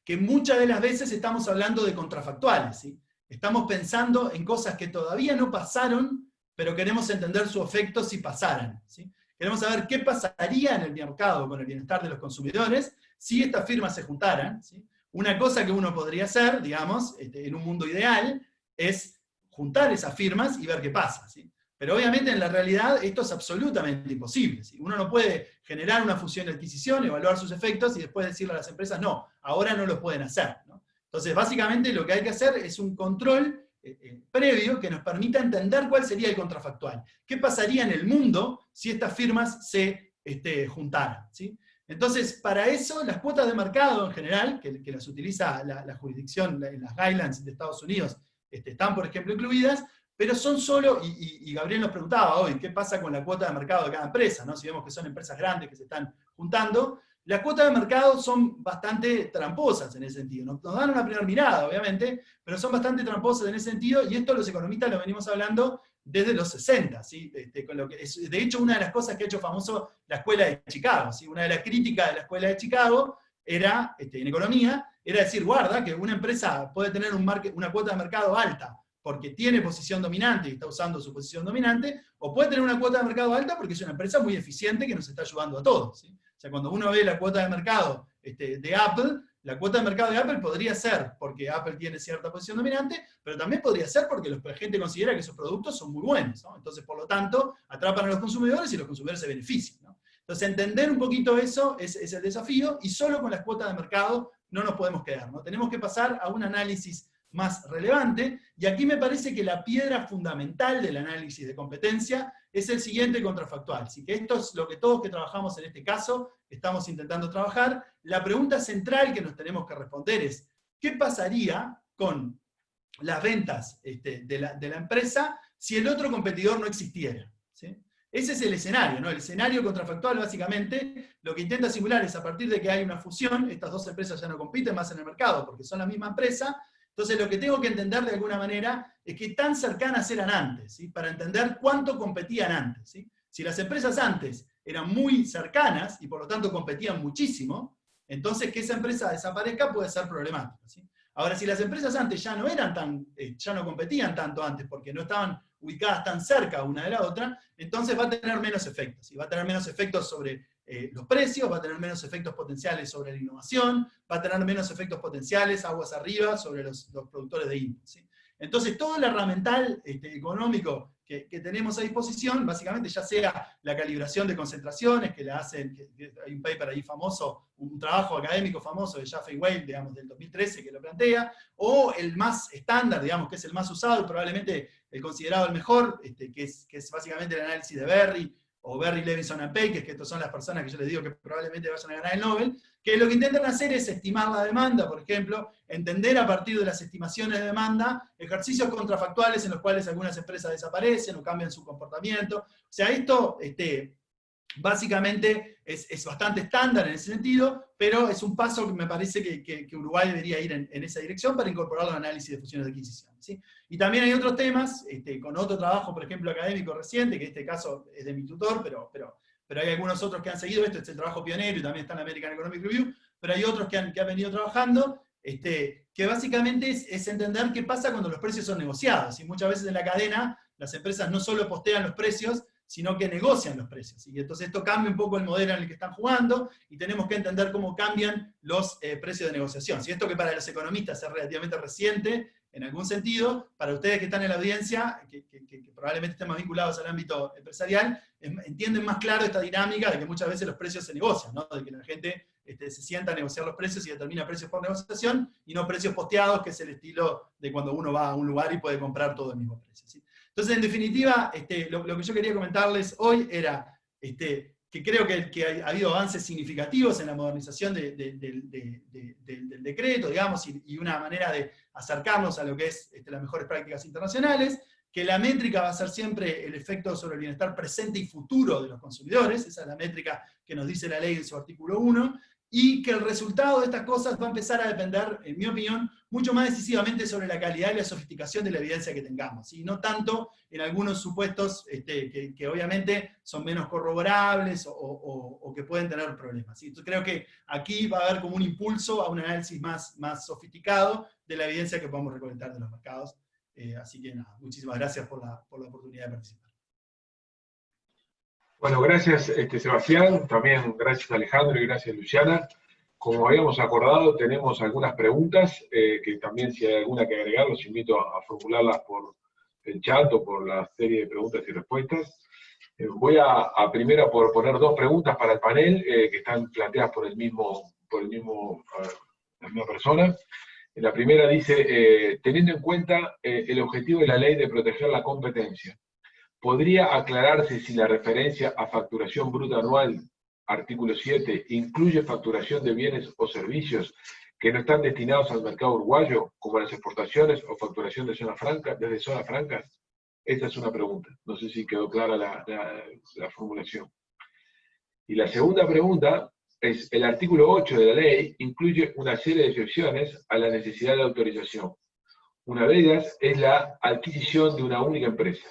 que muchas de las veces estamos hablando de contrafactuales, ¿sí? Estamos pensando en cosas que todavía no pasaron, pero queremos entender su efecto si pasaran, ¿sí? Queremos saber qué pasaría en el mercado con el bienestar de los consumidores si estas firmas se juntaran, ¿sí? Una cosa que uno podría hacer, digamos, en un mundo ideal, es juntar esas firmas y ver qué pasa, ¿sí? Pero obviamente en la realidad esto es absolutamente imposible, ¿sí? Uno no puede generar una fusión de adquisición, evaluar sus efectos y después decirle a las empresas, no, ahora no lo pueden hacer, ¿no? Entonces, básicamente lo que hay que hacer es un control previo que nos permita entender cuál sería el contrafactual. ¿Qué pasaría en el mundo si estas firmas se juntaran, ¿sí? Entonces, para eso, las cuotas de mercado en general, que las utiliza la jurisdicción, en las guidelines de Estados Unidos, están, por ejemplo, incluidas, pero son solo, y Gabriel nos preguntaba hoy, ¿qué pasa con la cuota de mercado de cada empresa, ¿no? Si vemos que son empresas grandes que se están juntando, las cuotas de mercado son bastante tramposas en ese sentido. Nos dan una primera mirada, obviamente, pero son bastante tramposas en ese sentido, y esto los economistas lo venimos hablando desde los 60, ¿sí? Con lo que es, de hecho, una de las cosas que ha hecho famoso la Escuela de Chicago, ¿sí? Una de las críticas de la Escuela de Chicago era, en economía, era decir, guarda, que una empresa puede tener una cuota de mercado alta porque tiene posición dominante y está usando su posición dominante, o puede tener una cuota de mercado alta porque es una empresa muy eficiente que nos está ayudando a todos, ¿sí? O sea, cuando uno ve la cuota de mercado de Apple, la cuota de mercado de Apple podría ser porque Apple tiene cierta posición dominante, pero también podría ser porque la gente considera que esos productos son muy buenos, ¿no? Entonces, por lo tanto, atrapan a los consumidores y los consumidores se benefician, ¿no? Entonces, entender un poquito eso es el desafío, y solo con las cuotas de mercado no nos podemos quedar, ¿no? Tenemos que pasar a un análisis más relevante, y aquí me parece que la piedra fundamental del análisis de competencia es el siguiente contrafactual. Así que esto es lo que todos que trabajamos en este caso estamos intentando trabajar. La pregunta central que nos tenemos que responder es, ¿qué pasaría con las ventas de la empresa si el otro competidor no existiera? ¿Sí? Ese es el escenario, ¿no? El escenario contrafactual, básicamente, lo que intenta simular es, a partir de que hay una fusión, estas dos empresas ya no compiten más en el mercado porque son la misma empresa. Entonces lo que tengo que entender de alguna manera es qué tan cercanas eran antes, ¿sí? Para entender cuánto competían antes, ¿sí? Si las empresas antes eran muy cercanas y por lo tanto competían muchísimo, entonces que esa empresa desaparezca puede ser problemático, ¿sí? Ahora, si las empresas antes ya no eran ya no competían tanto antes porque no estaban ubicadas tan cerca una de la otra, entonces va a tener menos efectos, ¿sí? Va a tener menos efectos sobre los precios, va a tener menos efectos potenciales sobre la innovación, va a tener menos efectos potenciales aguas arriba sobre los productores de input, ¿sí? Entonces todo el herramental económico que tenemos a disposición, básicamente ya sea la calibración de concentraciones, que la hacen, que hay un paper ahí famoso, un trabajo académico famoso de Jaffe y Whale, digamos, del 2013 que lo plantea, o el más estándar, digamos, que es el más usado y probablemente el considerado el mejor, que es básicamente el análisis de Berry, o Berry, Levinson and Pei, que estas son las personas que yo les digo que probablemente vayan a ganar el Nobel, que lo que intentan hacer es estimar la demanda, por ejemplo, entender a partir de las estimaciones de demanda ejercicios contrafactuales en los cuales algunas empresas desaparecen o cambian su comportamiento. O sea, esto básicamente es bastante estándar en ese sentido, pero es un paso que me parece que Uruguay debería ir en esa dirección para incorporarlo al análisis de fusiones de adquisición, ¿sí? Y también hay otros temas, con otro trabajo, por ejemplo, académico reciente, que en este caso es de mi tutor, pero hay algunos otros que han seguido esto, es el trabajo pionero y también está en la American Economic Review, pero hay otros que han venido trabajando, que básicamente es entender qué pasa cuando los precios son negociados. Y muchas veces en la cadena las empresas no solo postean los precios, sino que negocian los precios. Y entonces esto cambia un poco el modelo en el que están jugando, y tenemos que entender cómo cambian los precios de negociación. Si esto, que para los economistas es relativamente reciente, en algún sentido, para ustedes que están en la audiencia, que probablemente estén más vinculados al ámbito empresarial, entienden más claro esta dinámica de que muchas veces los precios se negocian, ¿no? De que la gente se sienta a negociar los precios y determina precios por negociación, y no precios posteados, que es el estilo de cuando uno va a un lugar y puede comprar todo el mismo precio, ¿sí? Entonces, en definitiva, lo que yo quería comentarles hoy era que creo que ha habido avances significativos en la modernización del decreto, digamos, y una manera de acercarnos a lo que es las mejores prácticas internacionales, que la métrica va a ser siempre el efecto sobre el bienestar presente y futuro de los consumidores, esa es la métrica que nos dice la ley en su artículo 1, y que el resultado de estas cosas va a empezar a depender, en mi opinión, mucho más decisivamente sobre la calidad y la sofisticación de la evidencia que tengamos, y no tanto en algunos supuestos que obviamente son menos corroborables o que pueden tener problemas, ¿sí? Entonces creo que aquí va a haber como un impulso a un análisis más sofisticado de la evidencia que podemos recolectar de los mercados. Así que nada, muchísimas gracias por la oportunidad de participar. Bueno, gracias Sebastián, también gracias Alejandro y gracias Luciana. Como habíamos acordado, tenemos algunas preguntas, que también si hay alguna que agregar, los invito a formularlas por el chat o por la serie de preguntas y respuestas. Voy a primero poner dos preguntas para el panel, que están planteadas por la misma persona. La primera dice, teniendo en cuenta el objetivo de la ley de proteger la competencia, ¿podría aclararse si la referencia a facturación bruta anual, artículo 7, incluye facturación de bienes o servicios que no están destinados al mercado uruguayo, como las exportaciones o facturación de desde zonas francas? Esta es una pregunta. No sé si quedó clara la formulación. Y la segunda pregunta es, el artículo 8 de la ley incluye una serie de excepciones a la necesidad de autorización. Una de ellas es la adquisición de una única empresa.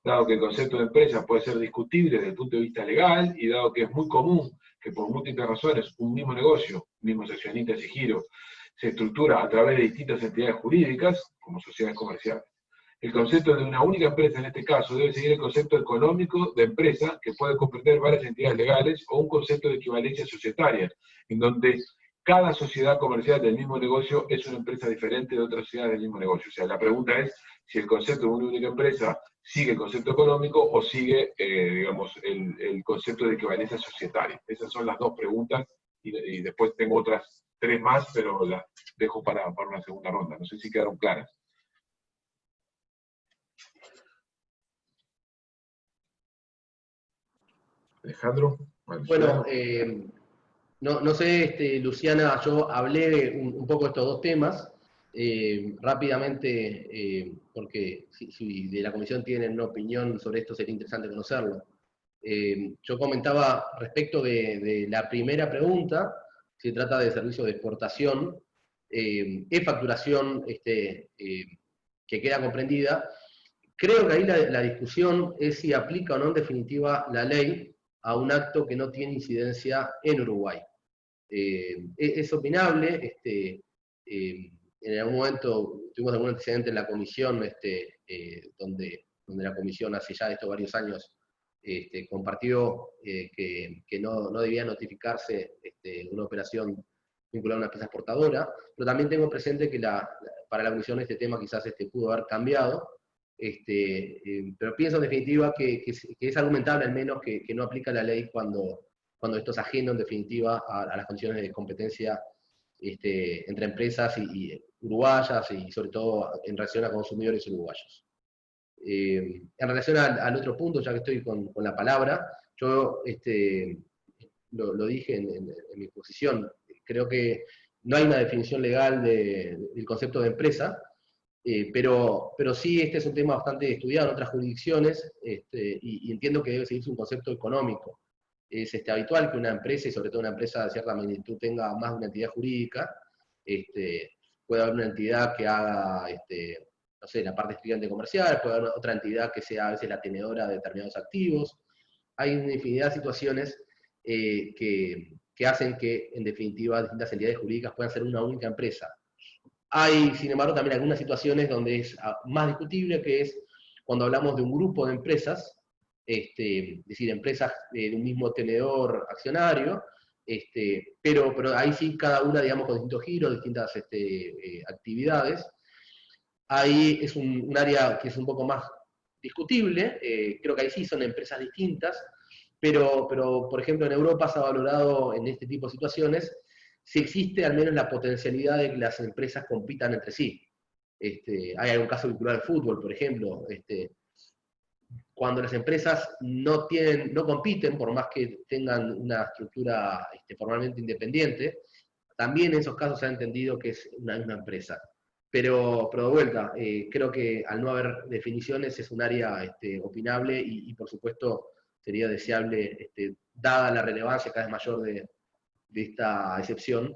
Dado que el concepto de empresa puede ser discutible desde el punto de vista legal, y dado que es muy común que por múltiples razones un mismo negocio, mismos accionistas y giros, se estructura a través de distintas entidades jurídicas, como sociedades comerciales. El concepto de una única empresa, en este caso, debe seguir el concepto económico de empresa, que puede comprender varias entidades legales, o un concepto de equivalencia societaria, en donde cada sociedad comercial del mismo negocio es una empresa diferente de otras sociedades del mismo negocio. O sea, la pregunta es si el concepto de una única empresa sigue el concepto económico o sigue, digamos, el concepto de equivalencia societaria. Esas son las dos preguntas, y después tengo otras tres más, pero las dejo para una segunda ronda. No sé si quedaron claras. Alejandro. Bueno, no sé, Luciana, yo hablé un poco de estos dos temas, rápidamente, porque si de la comisión tienen una opinión sobre esto sería interesante conocerlo. Yo comentaba respecto de la primera pregunta, se trata de servicios de exportación, es facturación que queda comprendida. Creo que ahí la discusión es si aplica o no en definitiva la ley a un acto que no tiene incidencia en Uruguay. Es opinable, en algún momento tuvimos algún antecedente en la comisión, donde la comisión hace ya estos varios años compartió que no debía notificarse una operación vinculada a una empresa exportadora, pero también tengo presente que para la comisión este tema quizás pudo haber cambiado, pero pienso en definitiva que es argumentable al menos que no aplica la ley cuando esto es ajeno en definitiva a las condiciones de competencia entre empresas y uruguayas, y sobre todo en relación a consumidores uruguayos. En relación al otro punto, ya que estoy con la palabra, yo lo dije en mi exposición, creo que no hay una definición legal del concepto de empresa, pero sí es un tema bastante estudiado en otras jurisdicciones, y entiendo que debe seguirse un concepto económico. Es habitual que una empresa, y sobre todo una empresa de cierta magnitud, tenga más de una entidad jurídica. Puede haber una entidad que haga, no sé, la parte estrictamente comercial, puede haber otra entidad que sea a veces la tenedora de determinados activos. Hay una infinidad de situaciones que hacen que, en definitiva, distintas entidades jurídicas puedan ser una única empresa. Hay, sin embargo, también algunas situaciones donde es más discutible, que es cuando hablamos de un grupo de empresas, es decir, empresas de un mismo tenedor accionario, pero ahí sí cada una, digamos, con distintos giros, distintas actividades. Ahí es un área que es un poco más discutible, creo que ahí sí son empresas distintas, pero por ejemplo en Europa se ha valorado en este tipo de situaciones si existe al menos la potencialidad de que las empresas compitan entre sí. Hay algún caso vinculado al fútbol, por ejemplo, cuando las empresas no compiten, por más que tengan una estructura formalmente independiente, también en esos casos se ha entendido que es una misma empresa. Pero de vuelta, creo que al no haber definiciones es un área opinable y por supuesto sería deseable, dada la relevancia cada vez mayor de esta excepción,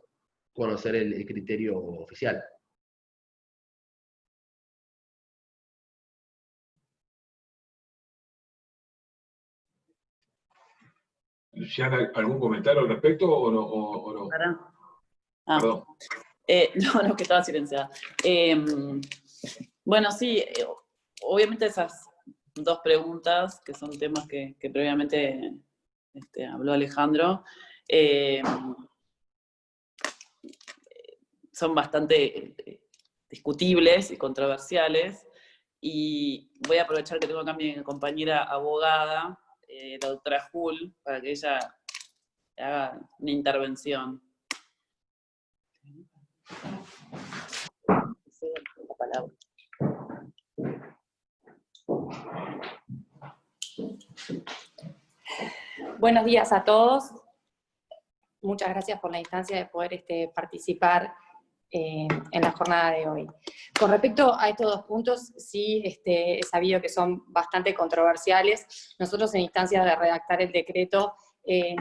conocer el criterio oficial. Luciana, ¿algún comentario al respecto o no? Perdón. No, que estaba silenciada. Bueno, sí, obviamente esas dos preguntas, que son temas que previamente habló Alejandro, son bastante discutibles y controversiales, y voy a aprovechar que tengo acá a mi compañera abogada, la doctora Jul, para que ella haga una intervención. La palabra. Buenos días a todos. Muchas gracias por la instancia de poder participar en la jornada de hoy. Con respecto a estos dos puntos, sí he sabido que son bastante controversiales. Nosotros en instancias de redactar el decreto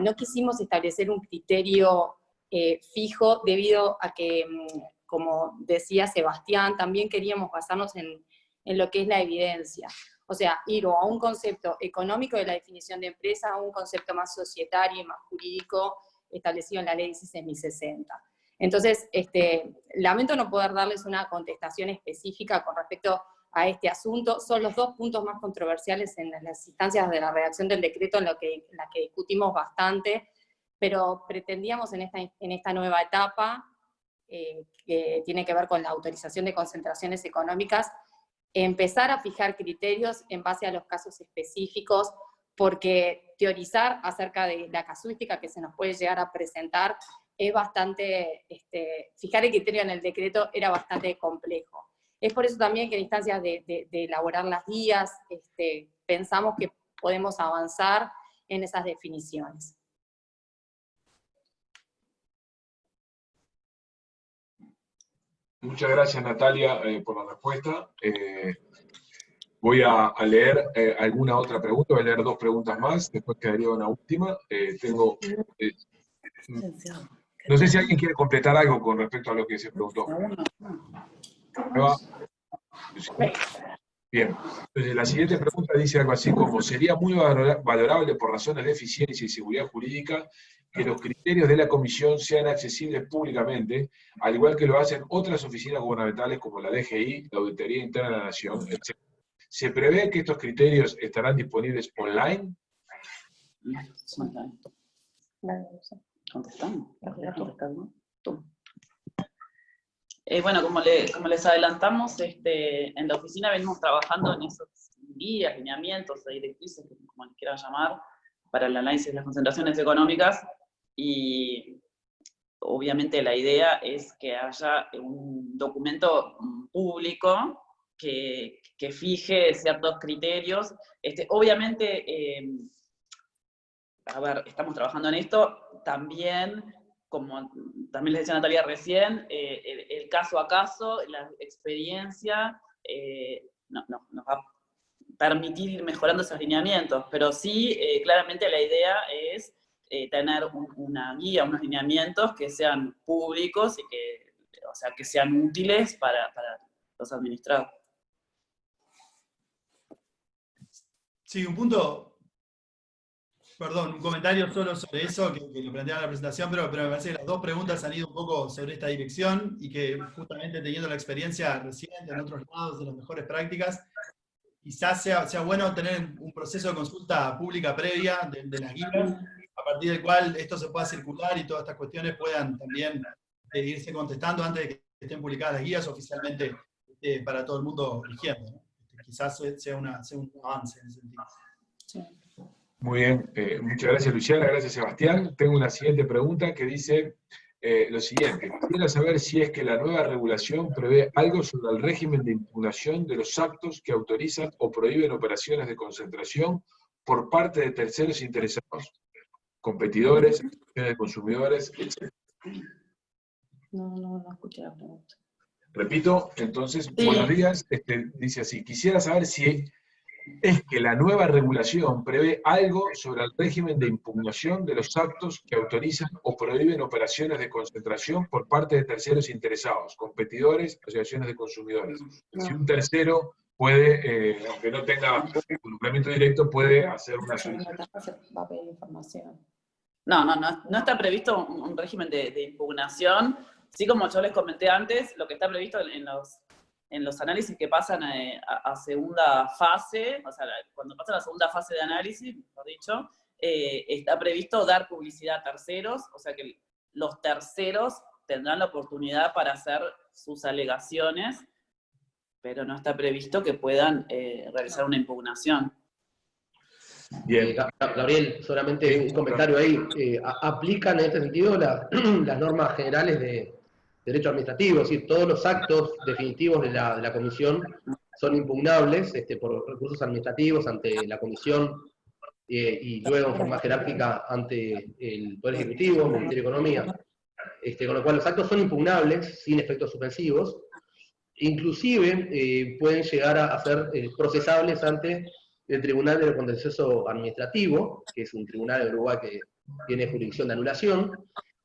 no quisimos establecer un criterio fijo debido a que, como decía Sebastián, también queríamos basarnos en lo que es la evidencia. O sea, ir a un concepto económico de la definición de empresa, a un concepto más societario y más jurídico establecido en la ley 16.060. Entonces, lamento no poder darles una contestación específica con respecto a este asunto. Son los dos puntos más controversiales en las instancias de la redacción del decreto en la que discutimos bastante, pero pretendíamos en esta nueva etapa, que tiene que ver con la autorización de concentraciones económicas, empezar a fijar criterios en base a los casos específicos, porque teorizar acerca de la casuística que se nos puede llegar a presentar es bastante, fijar el criterio en el decreto era bastante complejo. Es por eso también que en instancias de elaborar las guías, pensamos que podemos avanzar en esas definiciones. Muchas gracias, Natalia, por la respuesta. Voy a leer alguna otra pregunta, voy a leer dos preguntas más, después quedaría una última. No sé si alguien quiere completar algo con respecto a lo que se preguntó. Bien, entonces la siguiente pregunta dice algo así como: sería muy valorable por razones de eficiencia y seguridad jurídica que los criterios de la comisión sean accesibles públicamente, al igual que lo hacen otras oficinas gubernamentales como la DGI, la Auditoría Interna de la Nación, etc. ¿Se prevé que estos criterios estarán disponibles online? Contestamos. Bueno, como les adelantamos, en la oficina venimos trabajando en esos guías, lineamientos o directrices, como les quieran llamar, para el análisis de las concentraciones económicas, y obviamente la idea es que haya un documento público que fije ciertos criterios. Obviamente, a ver, estamos trabajando en esto, también, como también les decía Natalia recién, el caso a caso, la experiencia, nos va a permitir ir mejorando esos lineamientos, pero sí, claramente la idea es tener una guía, unos lineamientos que sean públicos y que sean útiles para los administrados. Sí, un comentario solo sobre eso, que lo planteaba en la presentación, pero me parece que las dos preguntas han ido un poco sobre esta dirección, y que justamente teniendo la experiencia reciente en otros lados de las mejores prácticas, quizás sea bueno tener un proceso de consulta pública previa de las guías, a partir del cual esto se pueda circular y todas estas cuestiones puedan también irse contestando antes de que estén publicadas las guías oficialmente para todo el mundo rigiendo, ¿no? Quizás sea un avance en ese sentido. Sí. Muy bien, muchas gracias Luciana, gracias Sebastián. Tengo una siguiente pregunta que dice: lo siguiente. Quisiera saber si es que la nueva regulación prevé algo sobre el régimen de impugnación de los actos que autorizan o prohíben operaciones de concentración por parte de terceros interesados, competidores, asociaciones de consumidores, etc. No escuché la pregunta. Repito, entonces, Sí. buenos días, dice así, quisiera saber si es que la nueva regulación prevé algo sobre el régimen de impugnación de los actos que autorizan o prohíben operaciones de concentración por parte de terceros interesados, competidores, asociaciones de consumidores. No. Si un tercero puede, aunque no tenga involucramiento directo, puede hacer una solicitud. Va a pedir información. No está previsto un régimen de impugnación. Sí, como yo les comenté antes, lo que está previsto en los análisis que pasan a segunda fase, o sea, cuando pasan a la segunda fase de análisis, mejor dicho, está previsto dar publicidad a terceros, o sea que los terceros tendrán la oportunidad para hacer sus alegaciones, pero no está previsto que puedan realizar una impugnación. Bien. Gabriel, solamente un comentario ahí. ¿Aplican en este sentido las normas generales de derecho administrativo? Es decir, todos los actos definitivos de la comisión son impugnables por recursos administrativos ante la comisión y luego en forma jerárquica ante el Poder Ejecutivo, el Ministerio de Economía. Con lo cual los actos son impugnables sin efectos suspensivos. Inclusive pueden llegar a ser procesables ante el Tribunal de Contencioso Administrativo, que es un tribunal de Uruguay que tiene jurisdicción de anulación.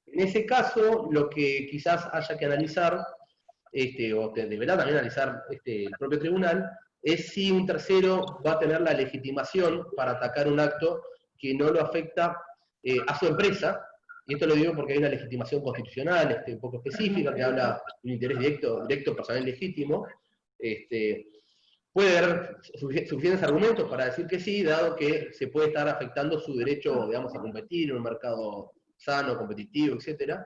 En ese caso, lo que quizás haya que analizar, o que deberá también analizar el propio tribunal, es si un tercero va a tener la legitimación para atacar un acto que no lo afecta a su empresa. Y esto lo digo porque hay una legitimación constitucional un poco específica que habla de un interés directo personal legítimo. Puede haber suficientes argumentos para decir que sí, dado que se puede estar afectando su derecho, digamos, a competir en un mercado sano, competitivo, etc.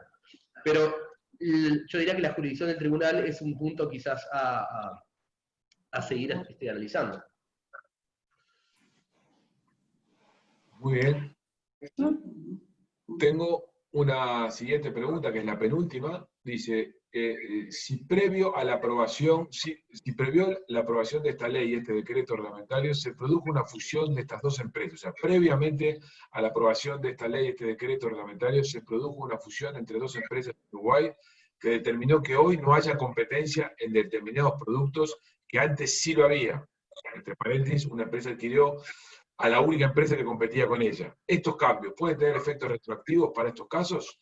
Pero yo diría que la jurisdicción del tribunal es un punto quizás a seguir analizando. Muy bien. Tengo una siguiente pregunta, que es la penúltima. Dice, si previo a la aprobación, si previo la aprobación de esta ley, este decreto reglamentario, se produjo una fusión de estas dos empresas, o sea, previamente a la aprobación de esta ley, este decreto reglamentario, se produjo una fusión entre dos empresas de Uruguay que determinó que hoy no haya competencia en determinados productos que antes sí lo había. Entre paréntesis, una empresa adquirió a la única empresa que competía con ella. ¿Estos cambios pueden tener efectos retroactivos para estos casos?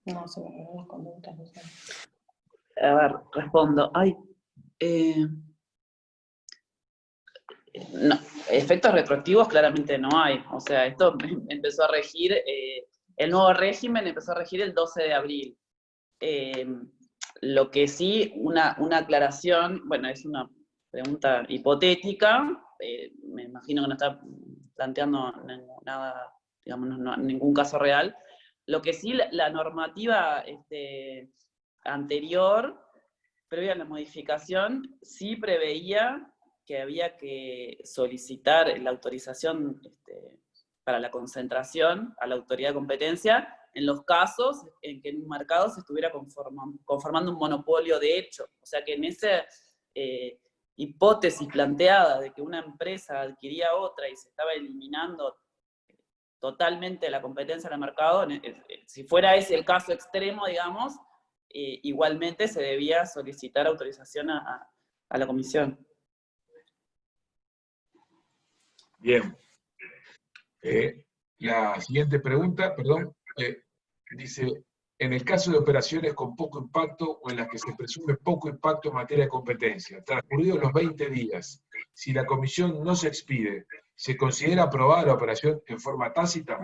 No, se me olvidaron las conductas. No sé. A ver, respondo. No, efectos retroactivos claramente no hay. O sea, esto empezó a regir, el nuevo régimen empezó a regir el 12 de abril. Lo que sí, una aclaración, bueno, es una pregunta hipotética, me imagino que no está planteando nada, digamos, ningún caso real. Lo que sí, la normativa anterior, previa a la modificación, sí preveía que había que solicitar la autorización para la concentración a la autoridad de competencia en los casos en que en un mercado se estuviera conformando un monopolio de hecho. O sea que en esa hipótesis planteada de que una empresa adquiría otra y se estaba eliminando totalmente la competencia en el mercado, si fuera ese el caso extremo, digamos, igualmente se debía solicitar autorización a la comisión. Bien. La siguiente pregunta, dice, en el caso de operaciones con poco impacto o en las que se presume poco impacto en materia de competencia, transcurridos los 20 días, si la comisión no se expide, ¿se considera aprobada la operación en forma tácita?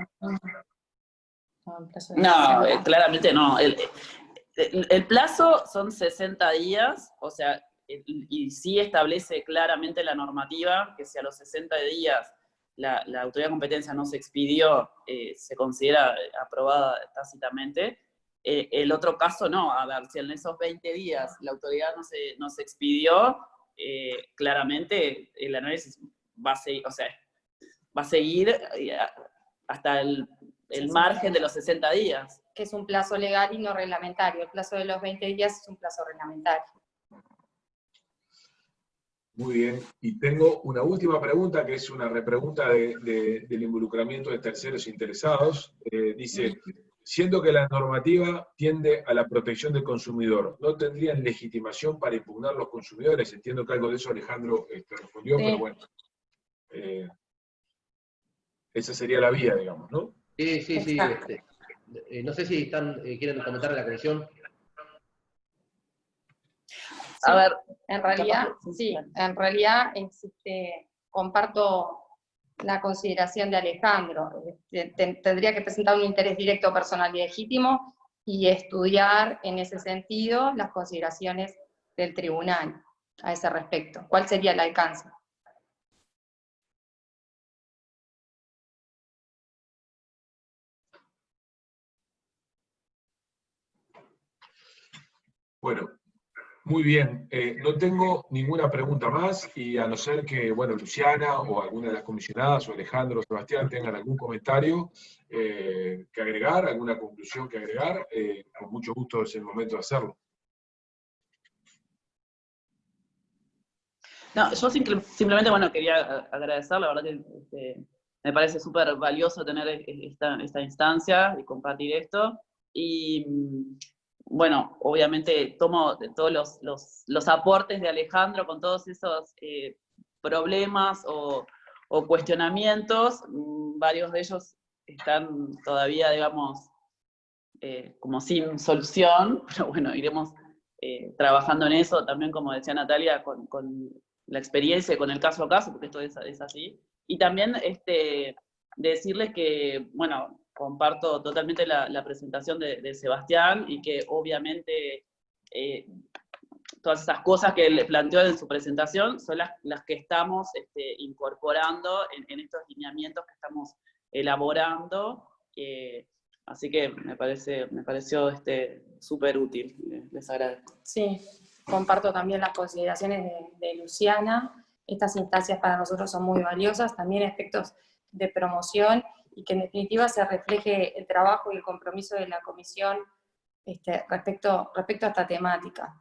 No, claramente no. El plazo son 60 días, o sea, y sí establece claramente la normativa que si a los 60 días la autoridad de competencia no se expidió, se considera aprobada tácitamente. El otro caso no, a ver, si en esos 20 días la autoridad no se expidió, claramente el análisis va a seguir hasta el margen de los 60 días. que es un plazo legal y no reglamentario. El plazo de los 20 días es un plazo reglamentario. Muy bien. Y tengo una última pregunta, que es una repregunta del involucramiento de terceros interesados. Dice, siendo que la normativa tiende a la protección del consumidor, ¿no tendrían legitimación para impugnar los consumidores? Entiendo que algo de eso Alejandro respondió, Sí. pero bueno. Esa sería la vía, digamos, ¿no? Sí, sí, sí. Exacto. No sé si quieren comentar a la comisión. A ver, En realidad, capaz que- sí, en realidad comparto la consideración de Alejandro. Tendría que presentar un interés directo, personal y legítimo y estudiar en ese sentido las consideraciones del tribunal a ese respecto. ¿Cuál sería el alcance? Bueno, muy bien. No tengo ninguna pregunta más, y a no ser que, bueno, Luciana o alguna de las comisionadas, o Alejandro o Sebastián, tengan algún comentario que agregar, alguna conclusión que agregar, con mucho gusto es el momento de hacerlo. No, yo simplemente, bueno, quería agradecer, la verdad que me parece súper valioso tener esta instancia y compartir esto. Y bueno, obviamente tomo todos los aportes de Alejandro con todos esos problemas o cuestionamientos. Varios de ellos están todavía, digamos, como sin solución, pero bueno, iremos trabajando en eso también, como decía Natalia, con la experiencia y con el caso a caso, porque esto es así. Y también decirles que, bueno, comparto totalmente la presentación de Sebastián, y que obviamente todas esas cosas que le planteó en su presentación son las que estamos incorporando en estos lineamientos que estamos elaborando. Así que me pareció súper útil, les agradezco. Sí, comparto también las consideraciones de Luciana. Estas instancias para nosotros son muy valiosas, también aspectos de promoción, y que en definitiva se refleje el trabajo y el compromiso de la comisión respecto a esta temática.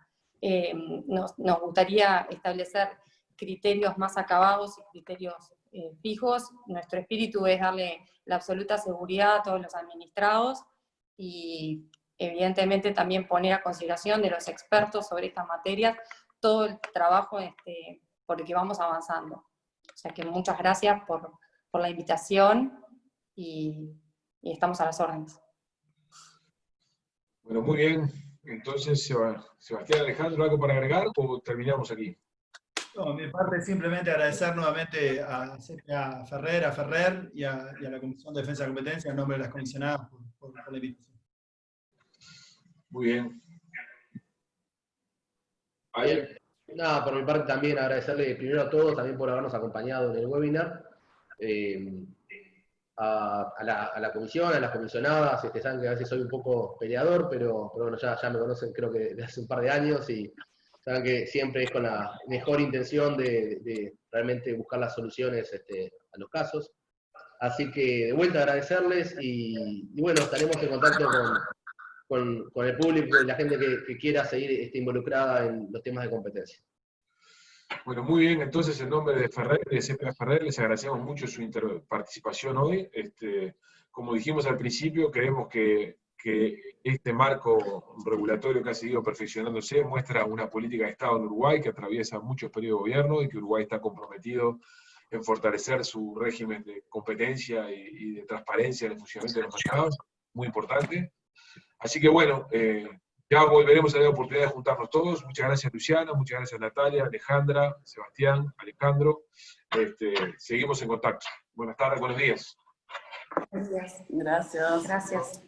Nos gustaría establecer criterios más acabados y criterios fijos. Nuestro espíritu es darle la absoluta seguridad a todos los administrados, y evidentemente también poner a consideración de los expertos sobre estas materias todo el trabajo por el que vamos avanzando. O sea que muchas gracias por la invitación, y estamos a las órdenes. Bueno, muy bien. Entonces, Sebastián, Alejandro, ¿algo para agregar o terminamos aquí? No, mi parte es simplemente agradecer nuevamente a Ferrer y a la Comisión de Defensa de Competencia, en nombre de las comisionadas, por la invitación. Muy bien. Bien. Nada, por mi parte también agradecerle primero a todos también por habernos acompañado en el webinar. A la comisión, a las comisionadas, saben que a veces soy un poco peleador, pero bueno, ya me conocen creo que desde hace un par de años, y saben que siempre es con la mejor intención de realmente buscar las soluciones a los casos. Así que de vuelta agradecerles, y bueno, estaremos en contacto con el público y la gente que quiera seguir involucrada en los temas de competencia. Bueno, muy bien. Entonces, en nombre de Ferrer, de CPA Ferrer, les agradecemos mucho su participación hoy. Como dijimos al principio, creemos que este marco regulatorio que ha seguido perfeccionándose muestra una política de Estado en Uruguay que atraviesa muchos periodos de gobierno, y que Uruguay está comprometido en fortalecer su régimen de competencia y de transparencia en el funcionamiento de los mercados. Muy importante. Así que bueno, ya volveremos a tener la oportunidad de juntarnos todos. Muchas gracias, Luciana, muchas gracias, Natalia, Alejandra, Sebastián, Alejandro. Seguimos en contacto. Buenas tardes, buenos días. Gracias. Gracias. Gracias.